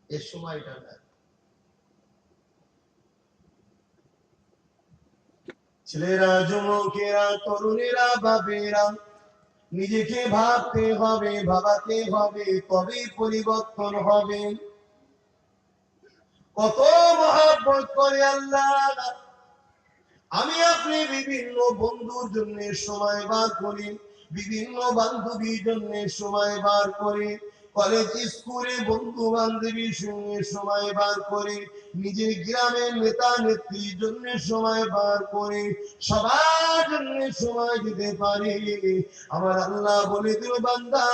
এ সময়টা না। ছেলেরা, যুবকেরা, তরুণেরা, বাপেরা, নিজেকে ভাবতে হবে, ভাবাতে হবে, তবেই পরিবর্তন হবে। কত মহাব্বত করে আল্লাহ। আমি আপনি বিভিন্ন বন্ধুর জন্য সময় বার করি, বিভিন্ন বান্ধবীর জন্য সময় বার করি, কলেজ স্কুলে বন্ধু বান্ধবীর সঙ্গে সময় বার করে, নিজের গ্রামের নেতা নেত্রীর জন্য সময় বার করে, সবার জন্য সময় দিতে পারি। আমার আল্লাহ বলে দিল, বান্দা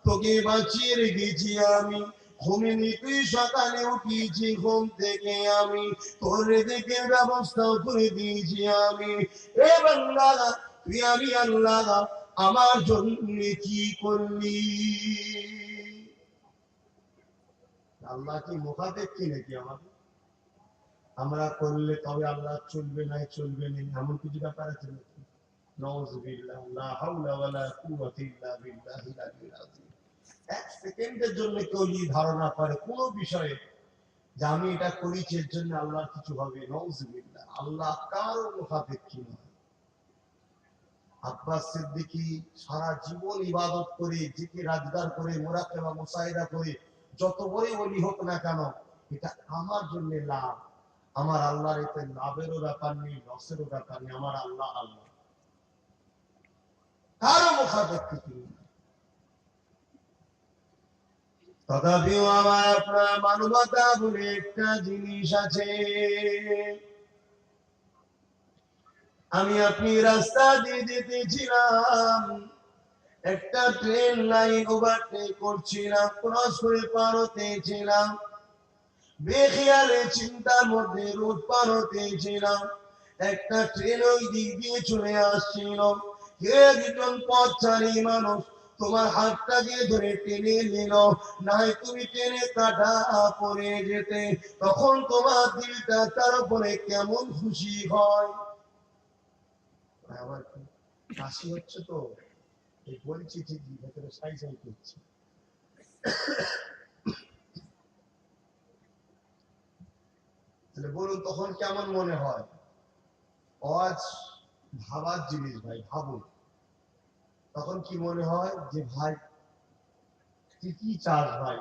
তোকে বাঁচিয়ে রেখেছি আমি, ঘুমিনি তুই, সকালে উঠিয়েছি ঘুম থেকে আমি, তোর রেজেকে ব্যবস্থা করে দিয়েছি আমি। এ বান্দা, তুই আমি আল্লাহ আমার জন্য কি করলি? আল্লাহ কি মুখাপেক্ষী নাকি আমাদের? আমরা করলে তবে আল্লাহ চলবে, নাই চলবে না, এমন কিছু ব্যাপার আছে নাকি? নাউযুবিল্লাহ, লা হাওলা ওয়ালা কুওয়াতা ইল্লা বিল্লাহিল আলিয়্যিল আযীম। এক সেকেন্ডের জন্য কেউ যদি ধারণা করে কোন বিষয়ে যে আমি এটা করেছি এর জন্য আল্লাহর কিছু হবে, নাউযুবিল্লাহ। আল্লাহ কারো মুখাপেক্ষী নয়। আব্বাস সিদ্দিকী সারা জীবন ইবাদত করে, জিকির আজগার করে, মুরাকাবা মুসাহিদা করে, যত বড়ই ওলি হোক না কেন, এটা আমার জন্য লাভ। আমার আল্লাহর এতে লাভেরও ব্যাপার নেই, লসেরও ব্যাপার নেই। আমার আল্লাহ আল্লাহ, কারো মুখাপেক্ষী তিনি। তথাপিও আমার আপনার মানবতা বলে একটা জিনিস আছে। আমি আপনি রাস্তা দিয়ে যেতেছিলাম, একটা ট্রেন লাইন ওভারটেক করছিলাম, ক্রস করে পার হতেছিলাম, বেখেয়ালে চিন্তার মধ্যে রোড পার হতেছিলাম, একটা ট্রেন ওই দিক দিয়ে চলে আসছিল। কে একজন পথচারী মানুষ তোমার হাতটাকে ধরে টেনে নিল, নাই তুমি টেনে কাটা পড়ে যেতে, তখন তোমার দিলটা তার উপরে কেমন খুশি হয়। আমার কাশি হচ্ছে তো, এই বলছি ঠিকই, ভেতরে সাই সাই করছে। তাহলে বলুন তখন কেমন মনে হয়? আজ ভাবার জিনিস ভাই, ভাবুন তখন কি মনে হয় যে ভাই তুই কি চাস ভাই,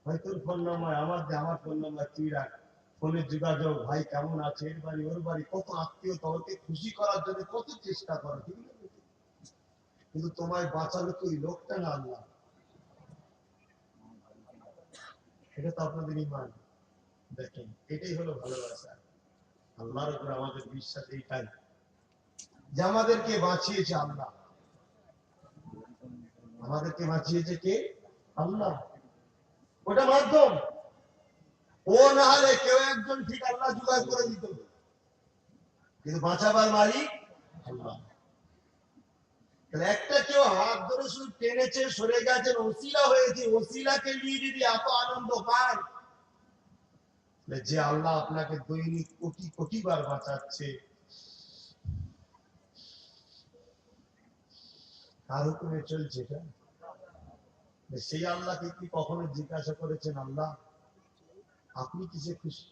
ভাই তোর ফোন নাম্বার আমার দে, আমার ফোন নাম্বার তুই রাখ, ফোনে যোগাযোগ, ভাই কেমন আছে, এর বাড়ি ওর বাড়ি, কত আত্মীয়, তোকে খুশি করার জন্য কত চেষ্টা করে, ঠিক না? কিন্তু তোমায় বাঁচালো তো ওই লোকটা না আল্লাহ। এটা তো আপনাদের ইমান। দেখেন এটাই হলো ভালোবাসা। আল্লাহর উপর আমাদের বিশ্বাস এইটাই যে আমাদেরকে বাঁচিয়েছে আল্লাহ। আমাদেরকে বাঁচিয়েছে কে? আল্লাহ। ওটা মাধ্যম, ও না হলে কেউ একজন ঠিক আল্লাহ জোগাড় করে দিত, কিন্তু বাঁচাবার মালিক আল্লাহ। তাহলে একটা কেউ হাত ধরে শুধু টেনেছে, সরে গেছে, ওসিলা হয়েছে, ওসিলাকে নিয়ে যদি এত আনন্দ পান, যে আল্লাহ আপনাকে দৈনিক কোটি কোটি বার বাঁচাচ্ছে, তার হুকুমে চলছে এটা, সেই আল্লাহকে কি কখনো জিজ্ঞাসা করেছেন, আল্লাহ আপনি কিসে খুশি,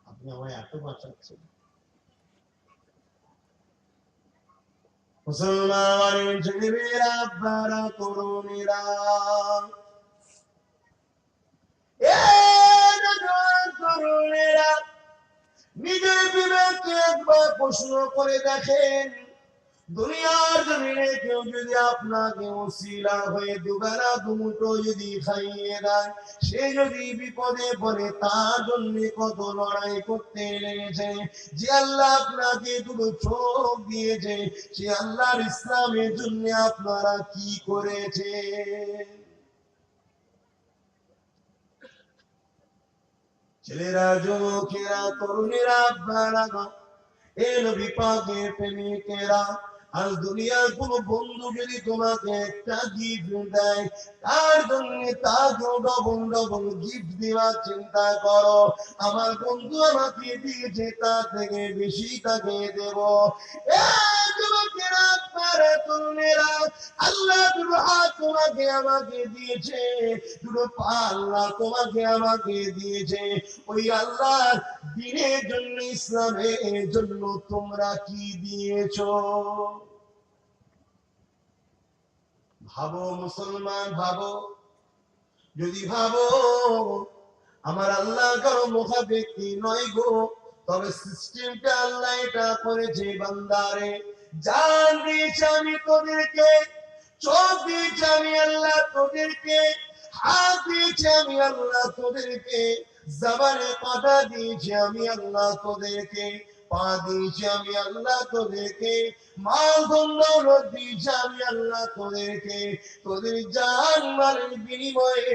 আপনি আমায় এত বাঁচাচ্ছেন? মুসলমান ছেলেমেয়েরা, আব্বারা, তরুণেরা, তরুণেরা, নিজের বিবেককে একবার প্রশ্ন করে দেখেন, দুনিয়ার জমিনে কেউ যদি আপনাকে ওসিলা হয়ে দুবেলা দুমুঠো যদি খাইয়ে দেয়, সে যদি বিপদে পড়ে তার জন্য কত লড়াই করতে লেগেছে। যে আল্লাহ আপনাকে দুটো চোখ দিয়েছে, সে আল্লাহর ইসলামের জন্য আপনারা কি করেছে? ছেলেরা, যুবকেরা, তরুণেরা, আব্বারা, এ নবী পাকের প্রেমিকেরা, আজ দুনিয়ার কোন বন্ধু যদি তোমাকে একটা গিফট দেয়, তার জন্য তাকেও ডবল ডবল গিফট দেওয়ার চিন্তা করো। আমার বন্ধু আমাকে দিয়েছে, তার থেকে বেশি তাকে দেব। যুবকেরা, পারে তরুণেরা, আল্লাহ দুটো হাত তোমাকে আমাকে দিয়েছে, দুটো পা আল্লাহ তোমাকে আমাকে দিয়েছে। ওই আল্লাহ দ্বীনের জন্য, ইসলামের জন্য তোমরা কি দিয়েছো? ভাবো মুসলমান, ভাবো। যদি ভাবো আমার আল্লাহ কারো মুখাপেক্ষী নয় গো, তবে সিস্টেমটা আল্লাহ এটা করেছে বান্দারে। জান দিয়েছি আমি তোদেরকে, চোখ দিয়েছি আমি আল্লাহ তোদেরকে, হাত দিয়েছি আমি আল্লাহ তোদেরকে, জবানে কথা দিয়েছি আমি আল্লাহ তোদেরকে, পা দিয়েছি আমি আল্লাহ তোদেরকে, মাল দৌলত দিয়েছি আমি আল্লাহ তোদেরকে। তোদের জান মালের বিনিময়ে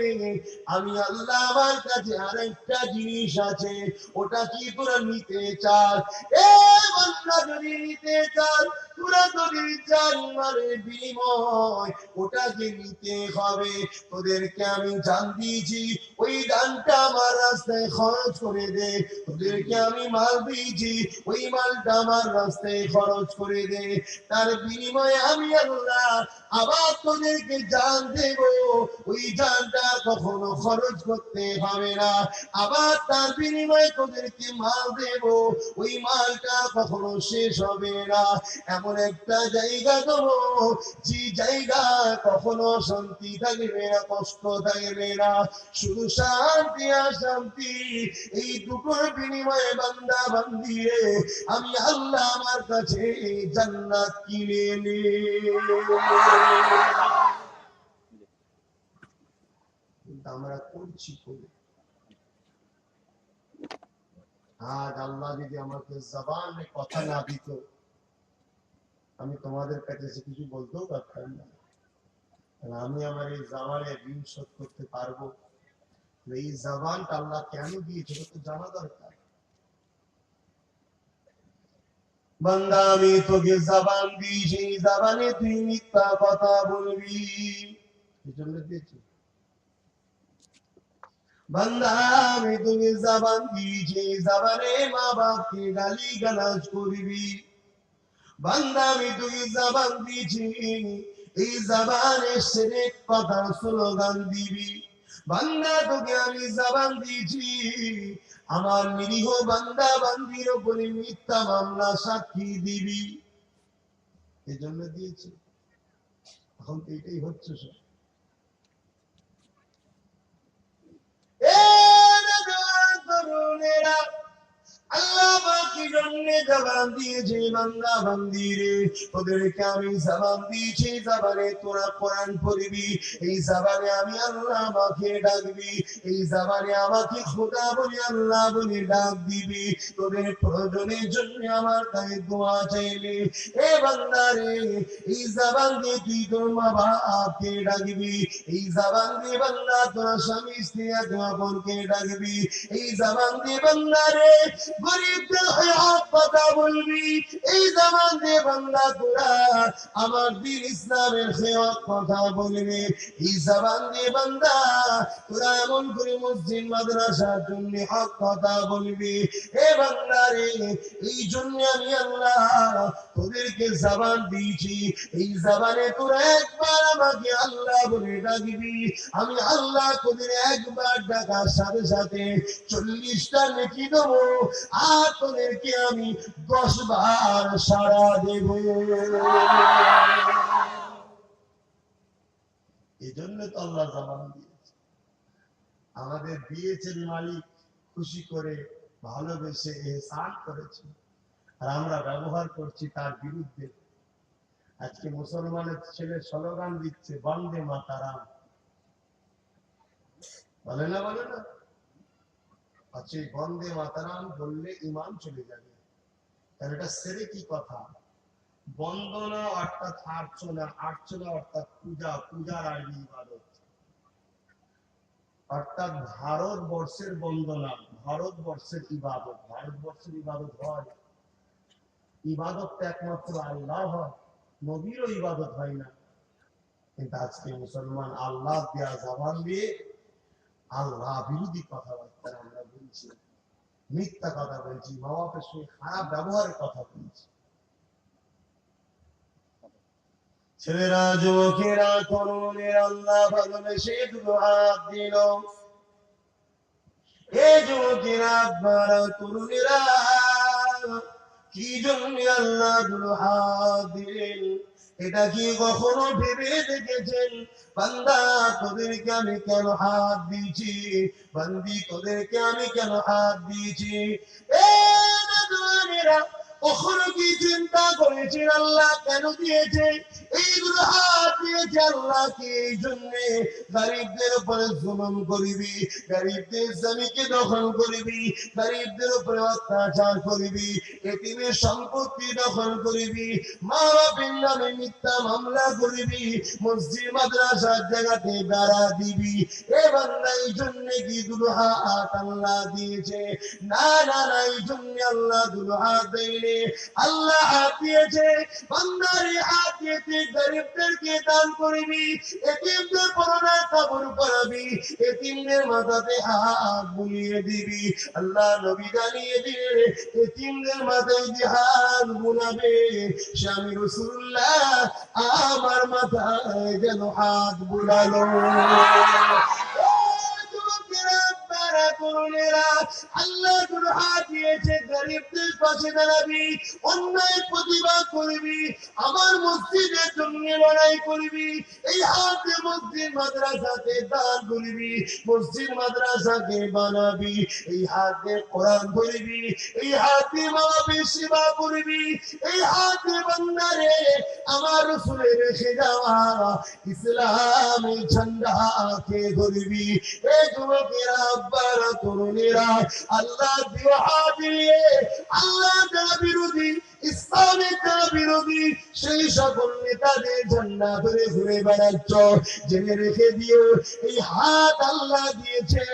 আমি আল্লাহ আমার কাছে আরেকটা জিনিস আছে, ওটা কি তোরা নিতে চাস? এ বান্দা, যদি নিতে চাস, তোরা যদি জান মালের বিনিময় ওটাকে নিতে হবে। তোদেরকে আমি জান দিয়েছি, ওই দানটা আমার রাস্তায় খরচ করে দে। তোদেরকে আমি মাল দিয়েছি, ওই মালটা আমার রাস্তায় খরচ করে দে। তার বিনিময়ে আমি আল্লাহ আবার তোদেরকে জান দেব, ওই জানটা কখনো খরচ করতে হবে না। আবার তার বিনিময়ে তোদেরকে মাল দেব, ওই মালটা কখনো শেষ হবে না। এমন একটা জায়গা দেবো, যে জায়গা কখনো শান্তি থাকবে না, কষ্ট থাকবে না, শুধু শান্তি আর শান্তি। এই দুটোর বিনিময়ে বান্দা বান্দি রে, আমি আল্লাহ আমার কাছে জান্নাত কিনে নে। আমরা করছি করি। আজ আল্লাহ যদি আমাকে জবানে কথা না দিত, আমি তোমাদের কাছে কিছু বলতেও পারতাম না। আমি আমার এই জবানে ঋণ শোধ করতে পারবো? এই জবানটা আল্লাহ কেন দিয়েছে তো জানা দরকার। বান্দা, আমি তোকে জবান দিয়েছি, জবানে তুই মিথ্যা কথা বলবি, এই জন্য দিয়েছি। বান্দা, আমি তোকে জবান দিয়েছি, জবানে মা বাপকে গালি গালাজ করবি। বান্দা, আমি তোকে জবান দিয়েছি, এই জবানে শিরক কথার স্লোগান দিবি। বান্দা, তোকে আমি জবান দিয়েছি, আমার নিরীহ বান্দা বান্দির উপরে মিথ্যা মামলা সাক্ষী দিবি, এজন্য দিয়েছি। এখন তো এটাই হচ্ছে সব। তরুণেরা, আল্লাহ বাকি জন্যে জবান দিয়েছে বান্দা বান্দিরে, ওদেরকে আমি জবান দিয়েছি, জবানে তোরা কোরআন পড়বি, এই জবানে আমি আল্লাহ আমাকে ডাকবি, এই জবানে আমাকে খোদা বলে আল্লাহ বলে ডাক দিবি। তোদের প্রয়োজনের জন্য আমার কাছে দোয়া চাইলে, এ বান্দারে, এই জবান দিয়ে তুই তোর মা বাপকে ডাকবি, এই জবান দিয়ে বান্দা তোরা স্বামী স্ত্রী একে অপরকে ডাকবি, এই জবান দিয়ে বান্দারে গরিবদের হয়ে হক কথা বলবি, এই জবান দিয়ে বান্দা তোরা আমার দিন ইসলামের হক কথা বলবি, এই জবান দিয়ে বান্দা তোরা এমন করে মসজিদ মাদ্রাসার জন্য হক কথা বলবি। এ বান্দারে, এই জন্য আমি আল্লাহ তোদেরকে জবান দিয়েছি, এই জবানে তোরা একবার আমাকে আল্লাহ বলে ডাকবি, আমি আল্লাহ তোদের একবার ডাকার সাথে সাথে 40টা নেকি দেবো, আর তোদেরকে আমি 10 বার সাড়া দেব। এই জন্য তো আল্লাহ জবান দিয়েছে, আমাদের দিয়েছেন মালিক খুশি করে, ভালোবেসে, ইহসান করেছে, আর আমরা ব্যবহার করছি তার বিরুদ্ধে। আজকে মুসলমানের ছেলে স্লোগান দিচ্ছে বন্দে মাতারাম, বলে না, বলে না? আচ্ছা, বন্দে মাতারাম বললে ইমান চলে যাবে, তাহলে এটা সেরে কি কথা? বন্দনা অর্থাৎ আর্চনা, আর্চনা অর্থাৎ পূজা, পূজার আরবি ইবাদত, অর্থাৎ ভারতবর্ষের বন্দনা, ভারতবর্ষের ইবাদত। ভারতবর্ষের ইবাদত হয়, ইবাদত একমাত্র আল্লাহ হয়, নবীরও ইবাদত হয় না। কিন্তু আজকে মুসলমান আল্লাহ দেয়া জবান দিয়ে আল্লাহ বিরোধী কথাবার্তা আমরা বলছি, মিথ্যা কথা বলছি, মা বাপের সঙ্গে খারাপ ব্যবহারের কথা বলছি। ছেলেরা, যুবকেরা, তরুণেরা, আল্লাহ ভালোবেসে দুটো হাত দিল। এ যুবকেরা, আপনারা, তরুণেরা, কি জন্য আল্লাহ দুটো হাত দিলেন? এটা কি কখনো ভেবে দেখেছেন? বান্দা, তোদেরকে আমি কেন হাত দিয়েছি? বান্দি, তোদেরকে আমি কেন হাত দিয়েছি? এ তরুণেরা, কখনো কি চিন্তা করেছেন আল্লাহ কেন দিয়েছে? এইগুলো হাত দিয়েছে আল্লাহ কি এই জন্যে? গরিবদের উপরে জুলুম করিবি, গরিবদের জমিকে দখল করিবি, গরিবদের উপরে অত্যাচার করিবি, এতিমের সম্পত্তি দখল করিবি, মা বাপের নামে মিথ্যা মামলা করিবি, মসজিদ মাদ্রাসার জায়গাতে বেড়া দিবি। এ বান্দা, এই জন্যে কি দুটো হাত আল্লাহ দিয়েছে? না না না, এই জন্য আল্লাহ দুটো হাত দেয়নি। আল্লাহ হাত দিয়েছে, বান্দারে হাত দিয়েছে গরিবদেরকে দান করিবি, এতিমদের পরনে কাপড় পরাবি, এতিমদের মাথাতে হাত বুলিয়ে দিবি। আল্লাহ নবী জানিয়ে দিলেন, এতিমদের মাথায় যে হাত বুলাবে সে আমি রাসূলুল্লাহ আমার মাথায় যেন হাত বুলালো। আল্লাহ হাত দিয়েছে, গরিবদের পাশে দাঁড়াবি, অন্যায় প্রতিবাদ করবি, আমার মসজিদের জন্য লড়াই করবি। এই হাতে মসজিদ মাদ্রাসাকে দান করবি, মসজিদ মাদ্রাসাকে বানাবি। এই হাতে কোরআন ধরবি, এই হাতে মা বাপের সেবা করবি। এই হাতে বান্দারে আমার রাসূলের রেখে যাওয়া ইসলামের ঝান্ডাকে ধরবি। এই যুবকেরা, আব্বারা, তরুণেরা, আল্লাহ দিয়ে আল্লাহ যারা বিরোধী, ইসলামের যারা বিরোধী, সেই সকল নেতাদের ঝান্ডা ধরে ঘুরে বেড়াচ্ছ, জেনে রেখে দিও এই হাত আল্লাহ দিয়েছে,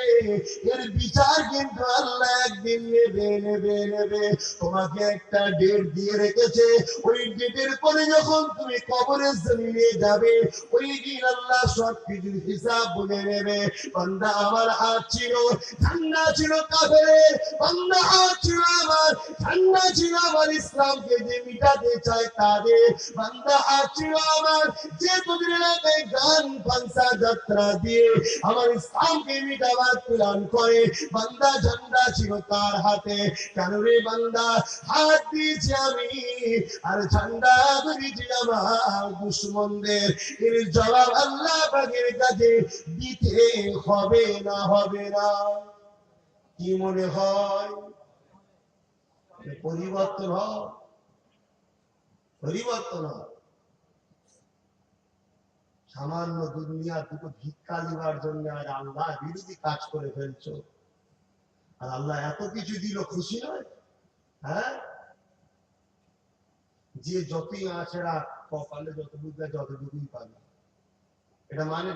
এর বিচার কিন্তু আল্লাহ একদিন নেবে নেবে নেবে। তোমাকে একটা ডেট দিয়ে রেখেছে, ওই ডেটের পরে যখন তুমি কবরের জমিনে যাবে, ওই দিন আল্লাহ সব কিছুর হিসাব বলে নেবে। বান্দা, আমার হাত ছিল, ঠান্ডা ছিল কাফেরের, বান্দা হাত ছিল আমার, ঠান্ডা ছিল আমার ইসলামকে যে মিটাতে চায় তাদের, বান্দা হাত ছিল আমার, যে তোদের এলাকায় গান ফাংসা যাত্রা দিয়ে আমার ইসলামকে মিটাবার প্ল্যান করে, বান্দা ঝান্ডা ছিল তার হাতে। কেন রে বান্দা, হাত দিয়েছি আমি আর ঝান্ডা ধরেছি আমার দুশ্মনদের। এর জবাব আল্লাহ পাকের কাছে দিতে হবে না হবে না? কি মনে হয়? পরিবর্তন হয়, পরিবর্তন হয়। সামান্য দুনিয়া দুটো ভিক্ষা নেওয়ার জন্য আর আল্লাহ বিরোধী কাজ করে ফেলছো, আর আল্লাহ এত কিছু দিল, খুশি নয়? হ্যাঁ, যে যতই আছে রাখ, কপালে যতটুকু যতটুকুই পাবে। এটা মানে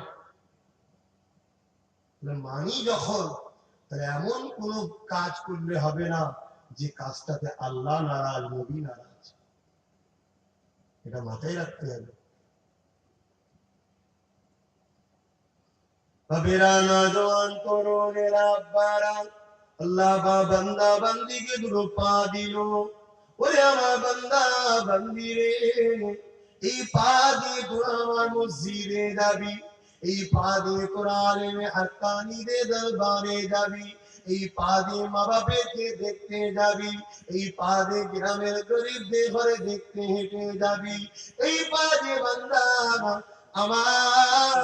মানি যখন, তাহলে এমন কোন কাজ করলে হবে না যে কাজটাতে আল্লাহ নারাজ, নবী নারাজ। এটা মাথায় রাখতে হবে। বাবেরা, নওজোয়ান, তরুণেরা, আব্বারা, আল্লাহ বান্দা বান্দিকে দুটো পা দিল। ওরে আমার বান্দা বান্দি রে, এই পা দিয়ে তোরা আমার মসজিদে যাবি, এই পা দিয়ে তোরা আলেমে হাক্কানীদের দরবারে যাবি, এই পা দিয়ে মা বাবাকে দেখতে যাবি, এই পা দিয়ে গ্রামের গরিবদের ঘরে দেখতে হেঁটে যাবি, এই পা দিয়ে বান্দা আমার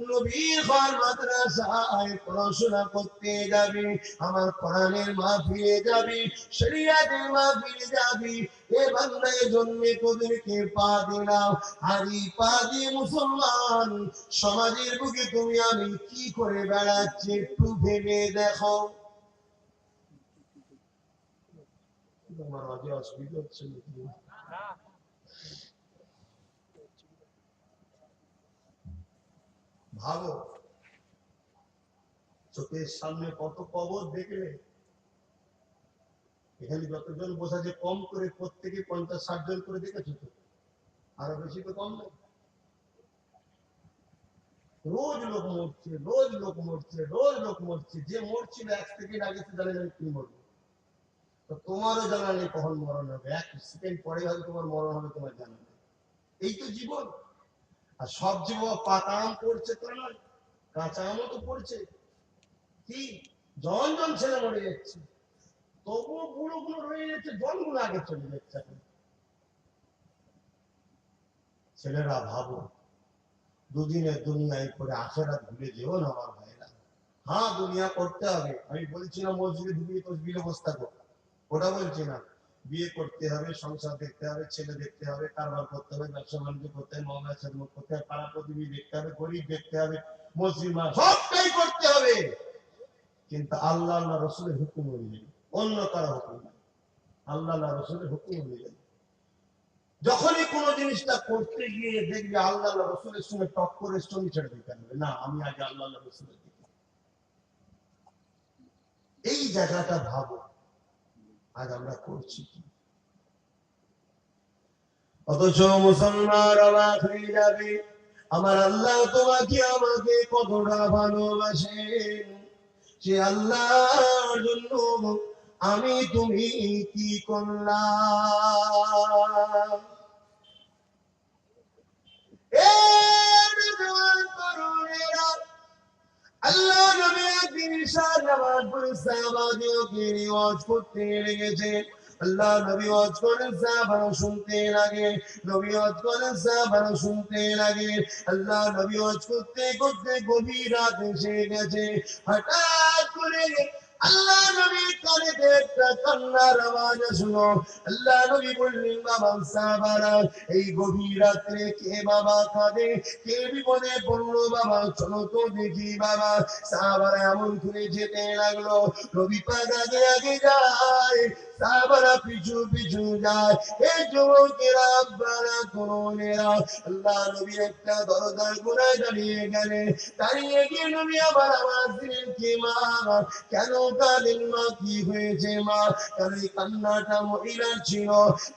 নবীর ঘর মাদ্রাসায় পড়াশোনা করতে যাবি, আমার কোরআনের মাহফিলে যাবি, শরিয়াতের মাহফিলে যাবি। এ বান্দা, এজন্যে তোদেরকে পা দিলাম। আর এই পা দিয়ে মুসলমান সমাজের বুকে তুমি আমি কি করে বেড়াচ্ছি একটু ভেবে দেখো। তোমার আগে অসুবিধা হচ্ছে নাকি? ভাবো, চোখের সামনে কত কবর দেখলে। এখানে যতজন বোঝা যে কম করে প্রত্যেকে 50-60 জন করে দেখেছো তো, আরো বেশি তো কম নেই। রোজ লোক মরছে, রোজ লোক মরছে, রোজ লোক মরছে। যে মরছিল 1 সেকেন্ড আগে তো জানে না কি মরবে। তো তোমারও জানা নেই কখন মরণ হবে, 1 সেকেন্ড পরে হয়তো তোমার মরণ হবে, তোমার জানা নেই। এই তো জীবন। আর সব জীবন পাকা আম পড়ছে তো নয়, কাঁচা আমও তো পড়ছে। কি জন জন ছেলে মরে যাচ্ছে, তবুও বুড়ো গুলো রয়ে যাচ্ছে, জনগুলো আগে চলে যাচ্ছে। ছেলেরা ভাবো, দুদিনের দুনিয়ায় করে আখেরাত ভুলে যেও না আমার ভাইরা। হ্যাঁ দুনিয়া করতে হবে, আমি বলছি না মসজিদে ঢুকিয়ে তসবিহে বসে থাকো, ওটা বলছি না। বিয়ে করতে হবে, সংসার দেখতে হবে, ছেলে দেখতে হবে, কারবার করতে হবে, ব্যবসা বাণিজ্য করতে হবে, মহল্লা খেদমত করতে হবে, পাড়া প্রতিবেশী দেখতে হবে, গরিব দেখতে হবে, মুসলিম সবটাই করতে হবে, কিন্তু আল্লাহ আল্লাহ রসুলের হুকুম অনুযায়ী, অন্য কারো হুকুম না, আল্লাহ আল্লাহ রসুলের হুকুম অনুযায়ী। যখনই কোন জিনিসটা করতে গিয়ে দেখবে আল্লাহ আল্লাহ রসুলের সঙ্গে টক্করে চলি ছেড়ে দিতে হবে, না আমি আগে আল্লাহ আল্লাহ রসুলের দিকে। এই জায়গাটা ভাবো, আজ আমরা করছি কি? অথচ মুসলমান অবাক হয়ে যাবে, আমার আল্লাহ তোমাকে আমাকে কতটা ভালোবাসেন, সে আল্লাহর জন্য আমি তুমি কি করলাম। আল্লাহ নবী একদিন ইশার নামাজ পড়ে সাহাবাদেরকে নিওয়াজ করতে লেগেছে। আল্লাহ নবী ওয়াজ করেন, সাহাবারা শুনতে লাগে, নবী ওয়াজ করেন, সাহাবারা শুনতে লাগে। আল্লাহ নবী ওয়াজ করতে করতে গভীর রাত এসে গেছে। হঠাৎ করে আল্লাহ নবী কানেতে একটা কান্নার আওয়াজ শুনো। আল্লাহ নবী বললেন, বাবা সাহাবারা, এই গভীর রাত্রে কে বাবা কাঁদে, কে বিপদে পড়লো বাবা, চলো তো দেখি বাবা। সাহাবারা এমন করে যেতে লাগলো, নবী পাক আগে আগে যায়, সাহাবারা পিছু পিছু যায়। এই যুবকেরা আব্বারা তরুণেরা আল্লাহ নবী একটা দরজার গোড়ায় দাঁড়িয়ে গেলেন। দাঁড়িয়ে গিয়ে নবী আবার আওয়াজ দিলেন, কে মা, কেন কাঁদেন মা, কি হয়েছে মা? কারণ এই কান্নাটা মহিলার ছিল।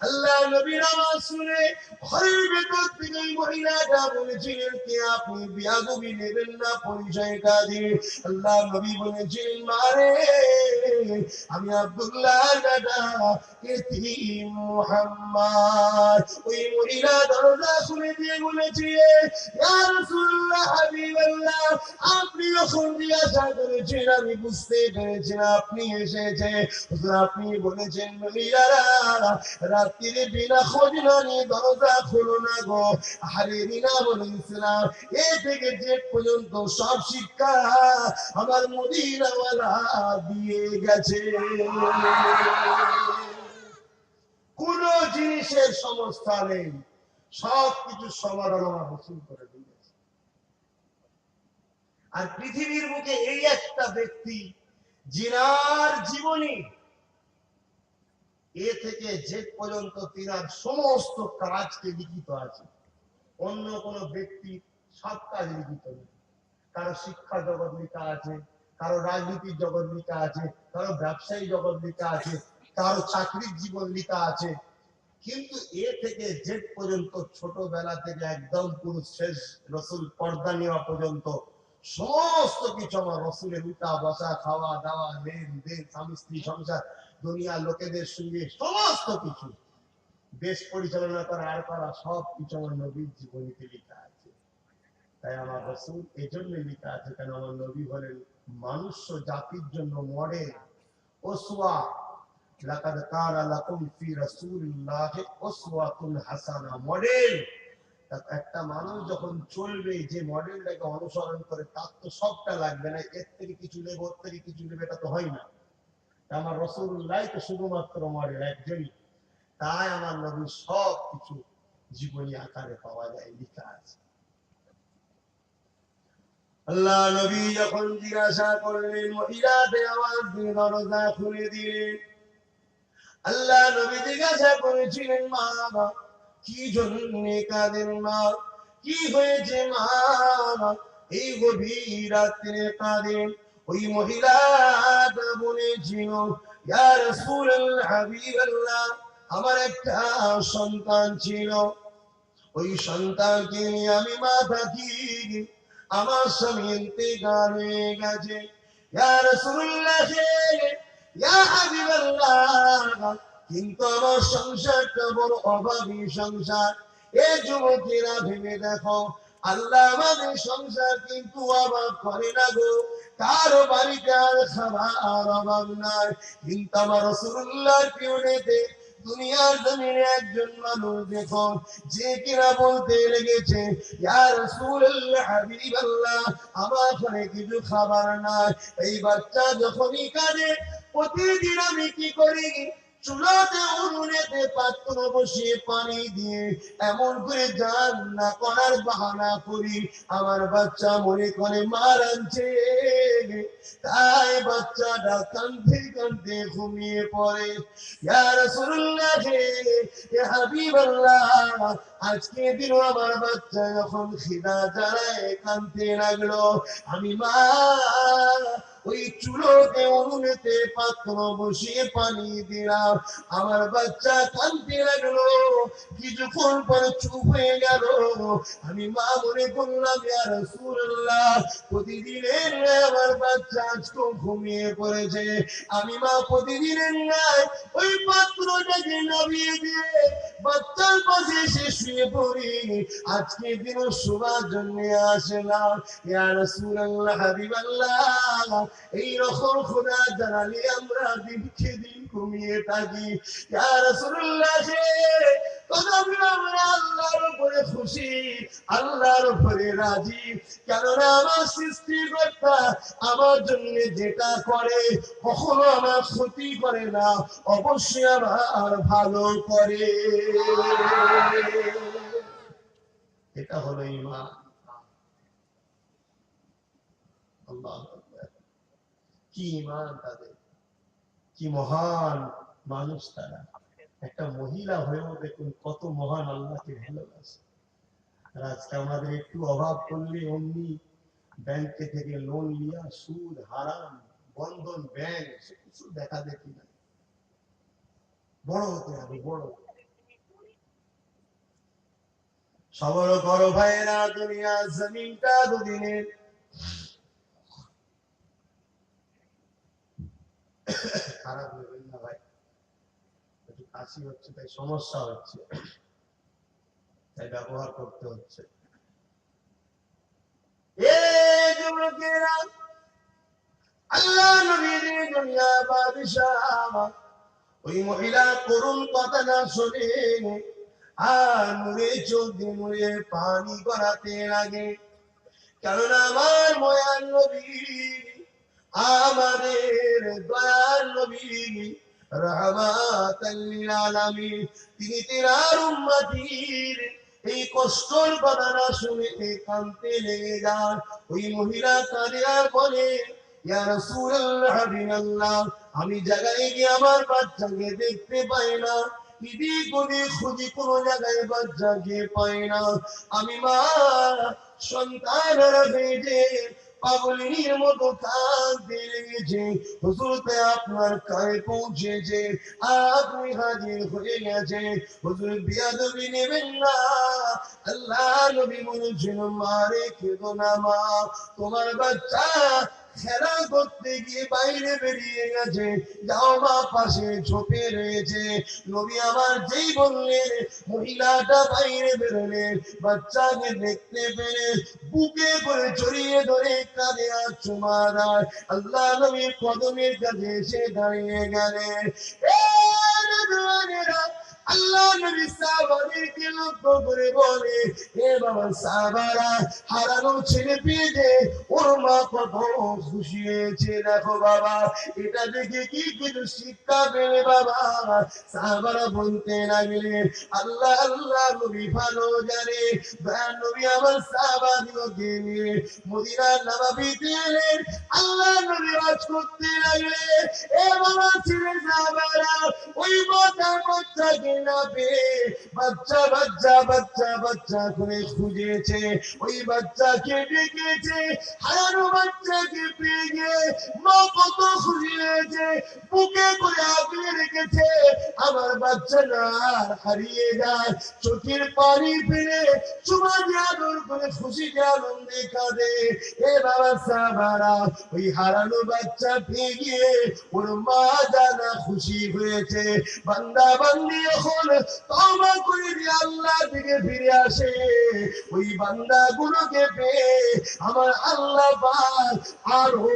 আল্লাহ নবীর আওয়াজ শুনে ঘরের ভেতর থেকে মহিলাটা বলেছিলেন, কে আপনি? বিয়াদবি নেবেন না, পরিচয়টা দিয়ে। আল্লাহ নবী বলেছিলেন, মারে আমি আব্দুল্লাহ দাদা এতিম মুহাম্মদ। ওই মহিলা দরজা খুলে দিয়ে বলেছে, ইয়া রাসূলুল্লাহ হাবিবাল্লাহ, আপনি যখন জিজ্ঞাসা করেছেন আমি বুঝতে পেরেছিলাম আপনি এসেছে। আপনি বলেছেন মহিলারা রাত্রিরে বিনা খোঁজ না নিয়ে দরজা খুলো না গো। আরে রিনা বলেছিলাম এ থেকে যে পর্যন্ত সব শিক্ষা আমার মদিনাওয়ালা দিয়ে গেছে। কোন জিনিসের সমস্যা নেই, সবকিছু সমাধান আমার রাসূল করে দিয়েছে। আর পৃথিবীর বুকে এই একটা ব্যক্তি জিনার জীবনী এ থেকে যে পর্যন্ত তিনার সমস্ত কাজকে লিখিত আছে, অন্য কোন ব্যক্তি সব কাজ লিখিত নেই। কারো শিক্ষা জগৎ লেখা আছে, কারো রাজনীতির জগৎ লেখা আছে, কারো ব্যবসায়ী জগৎ লেখা আছে, কারো চাকরির জীবন লেখা আছে, কিন্তু এ থেকে জেড পর্যন্ত ছোটবেলা থেকে একদম পুরো শেষ রসুল পর্দা নেওয়া পর্যন্ত সমস্ত কিছু আমার রসুলের উঠা বসা, খাওয়া দাওয়া, লেনদেন, স্বামী স্ত্রী সংসার, দুনিয়ার লোকেদের সঙ্গে সমস্ত কিছু, দেশ পরিচালনা করা আর করা, সব কিছু আমার নবীর জীবনীতে লেখা আছে। তাই আমার রসুল এই জন্য লেখা আছে, কেন আমার নবী হলেন মানুষ জাতির জন্য মডেল, ওসওয়া। লাকাদ কানা লাকুম ফি রাসূলিল্লাহি উসওয়াতুন হাসানা, মডেল। একটা মানুষ যখন চলবে, যে মডেলটাকে অনুসরণ করে, তার তো সবটা লাগবে না, এর থেকে কিছু নেবে, ওর থেকে কিছু নেবে, এটা তো হয় না। আমার রাসূলুল্লাহ তো শুধুমাত্র মডেল একজনই, তাই আমার নবীর সব কিছু জীবনী আকারে পাওয়া যায়, লেখা আছে। আল্লাহ নবী যখন জিজ্ঞাসা করলেন, মহিলাদের আওয়াজ দিয়ে দরজা খুলে দিলেন। আল্লাহ নবী জিজ্ঞাসা করেছিলেন, মা কি জন্য কাঁদেন মা, কি হয়েছে মা, এই গভীর রাত্রে কাঁদেন? ওই মহিলাটা বলেছিল, ইয়া রাসূলুল্লাহ হাবিবাল্লাহ, আমার একটা সন্তান ছিল, ওই সন্তানকে নিয়ে আমি মা থাকি, আমার স্বামী ইন্তেকাল হয়ে গেছে। ইয়া রাসূলুল্লাহ, ইয়া হাবিবাল্লাহ, কিন্তু আমার সংসারটা বড় অভাবী সংসার, এ যুবকেরা ভেবে দেখো, আল্লাহ আমাদের সংসার কিন্তু অভাব করে না গো, কারো বাড়িতে আর খাবার অভাব নাই, কিন্তু আমার রাসূলুল্লাহর পিছনেতে দুনিয়ার জমিনে একজন মানুষ দেখো, যে কিনা বলতে লেগেছে, ইয়া রাসূলুল্লাহ হাবিবাল্লাহ, আমার ঘরে কিছু খাবার নাই। এই বাচ্চা যখনই কাঁদে, প্রতিদিন আমি কি করি, চুলাতে উনুনেতে পাত্র বসিয়ে পানি দিয়ে এমন করে রান্না করার বাহানা করি, আমার বাচ্চা মনে করে মার আনছে, তাই বাচ্চাটা কাঁদতে কাঁদতে ঘুমিয়ে পড়ে। ইয়া রাসূলুল্লাহ, ইয়া হাবিবাল্লাহ, আজকে দিন আমার বাচ্চা যখন খিদা জ্বালায় কাঁদতে লাগলো, আমি মা ওই চুলোতে উনুনেতে পাত্র বসিয়ে পানি দিলাম, আমার বাচ্চা কাঁদতে লাগলো, কিছুক্ষণ পরে চুপ হয়ে গেল। আমি মা মনে করলাম, ইয়া রাসূলুল্লাহ, প্রতিদিনের আমার বাচ্চা আজকে ঘুমিয়ে পড়েছে, আমি মা প্রতিদিনের নাই ওই পাত্রটাকে নামিয়ে দিয়ে বাচ্চার পাশে এসে শুয়ে পড়ি, আজকে দিন শোবার জন্য আসলাম। ইয়া রাসূলুল্লাহ হাবিবাল্লাহ, এই রকম খোদা জানালে আমরা দিনকে দিন ঘুমিয়ে থাকি। ইয়া রাসূলুল্লাহ, আমরা আল্লাহর উপরে খুশি, আল্লাহর উপরে রাজি, কেননা আমার সৃষ্টিকর্তা আমার জন্য যেটা করে কখনো আমার ক্ষতি করে না, অবশ্যই আমার ভালো করে। এটা হলো ঈমান। আল্লাহু আকবার, কি ঈমান তাদের, কি মহান মানুষ তারা। একটা মহিলা হয়েও দেখুন কত মহান আল্লাহকে ভালোবাসে। আর আজকে আমাদের একটু অভাব করলে অমনি ব্যাংকে থেকে লোন লিয়া সুদ হারাম, বন্ধন ব্যাংক কিছু দেখা দেখি না, বড় হতে হবে বড়। সবর করো ভাইরা, দুনিয়া জমিনটা দুদিনের। খারাপ নেবেন না ভাই, একটু কাশি হচ্ছে তাই সমস্যা হচ্ছে, তাই ব্যবহার করতে হচ্ছে। আল্লাহ নবীর দুনিয়া বাদশাহ, ওই মহিলা করুণ কথা না শুনে আর মুড়ে চোখ দিয়ে মুড়ে পানি গড়াতে লাগে, কারণ আমার ময়ান নবী, আমাদের দয়াল নবী, রাহমাতাল লিল আলামিন, তিনি তিনার উম্মতির এই কষ্টের কথা না শুনে কাঁদতে লেগে যান। ওই মহিলা কাঁদে আর বলে, ইয়া রাসূলুল্লাহ হাবিবাল্লাহ, আমি জায়গায় গিয়ে আমার বাচ্চাকে দেখতে পাই না, এদিক ওদিক খুঁজি কোনো জায়গায় বাচ্চাকে পাই না, আমি মা সন্তানেরা বেঁধে পাগলিনীর মতো কাঁদতে লেগেছে। হুজুর আপনার কাছে পৌঁছেছে, আপনি হাজির হয়ে গেছে, হুজুর বিয়াদবি নেবেন না। আল্লাহ নবী বলেছেন, মারে কেঁদো না মা, তোমার বাচ্চা খেলা করতে গিয়ে বাইরে বেরিয়ে গেছে, যাও মা পাশে ঝোপে রয়েছে। নবী আমার যেই বললেন, মহিলাটা বাইরে বেরোলেন, বাচ্চাকে দেখতে পেরে বুকে করে জড়িয়ে ধরে কাঁদে আর চুমা দেয়। আল্লাহ নবীর কদমের কাছে এসে দাঁড়িয়ে গেলেন। আল্লাহ নবী সাহাবাদেরকে লক্ষ্য করে বলে, হে বাবা সাহাবারা, হারানো ছেলে পেয়ে ওর মা কত খুশি হয়েছে, দেখো বাবা, এটা দেখে কি কিছু শিক্ষা পেলে বাবা। সাহাবারা বলতে লাগলেন, আল্লাহ আল্লাহ নবী ভালো জানে, দয়ার নবী আমার সাহাবাদিগকে নিয়ে মদিনার নববীতে এলেন। আল্লাহ নবী ওয়াজ করতে লাগলেন, এ বাবা ছেলে সাহাবারা, ওই মাথার বাচ্চাকে না পেয়ে বাচ্চা বাচ্চা বাচ্চা বাচ্চা করে খুঁজেছে, ওই বাচ্চাকে ডেকেছে, হারানো বাচ্চাকে পেয়ে গিয়ে মা কত খুশি হয়েছে, বুকে করে আগলে রেখেছে। আমার বাচ্চা না হারিয়ে যায়, চোখের পানি ফেলে চুমা দিয়ে আদর করে খুশিতে আনন্দে কাঁদে। এ বাবা সাহাবারা, ওই হারানো বাচ্চা পেয়ে গিয়ে ওর মা জানা খুশি হয়েছে। বান্দা বান্দি এখন তওবা করে দিয়ে আল্লাহ দিকে ফিরে আসে, ওই বান্দা গুলোকে পেয়ে আমার আল্লাহ পাক আরো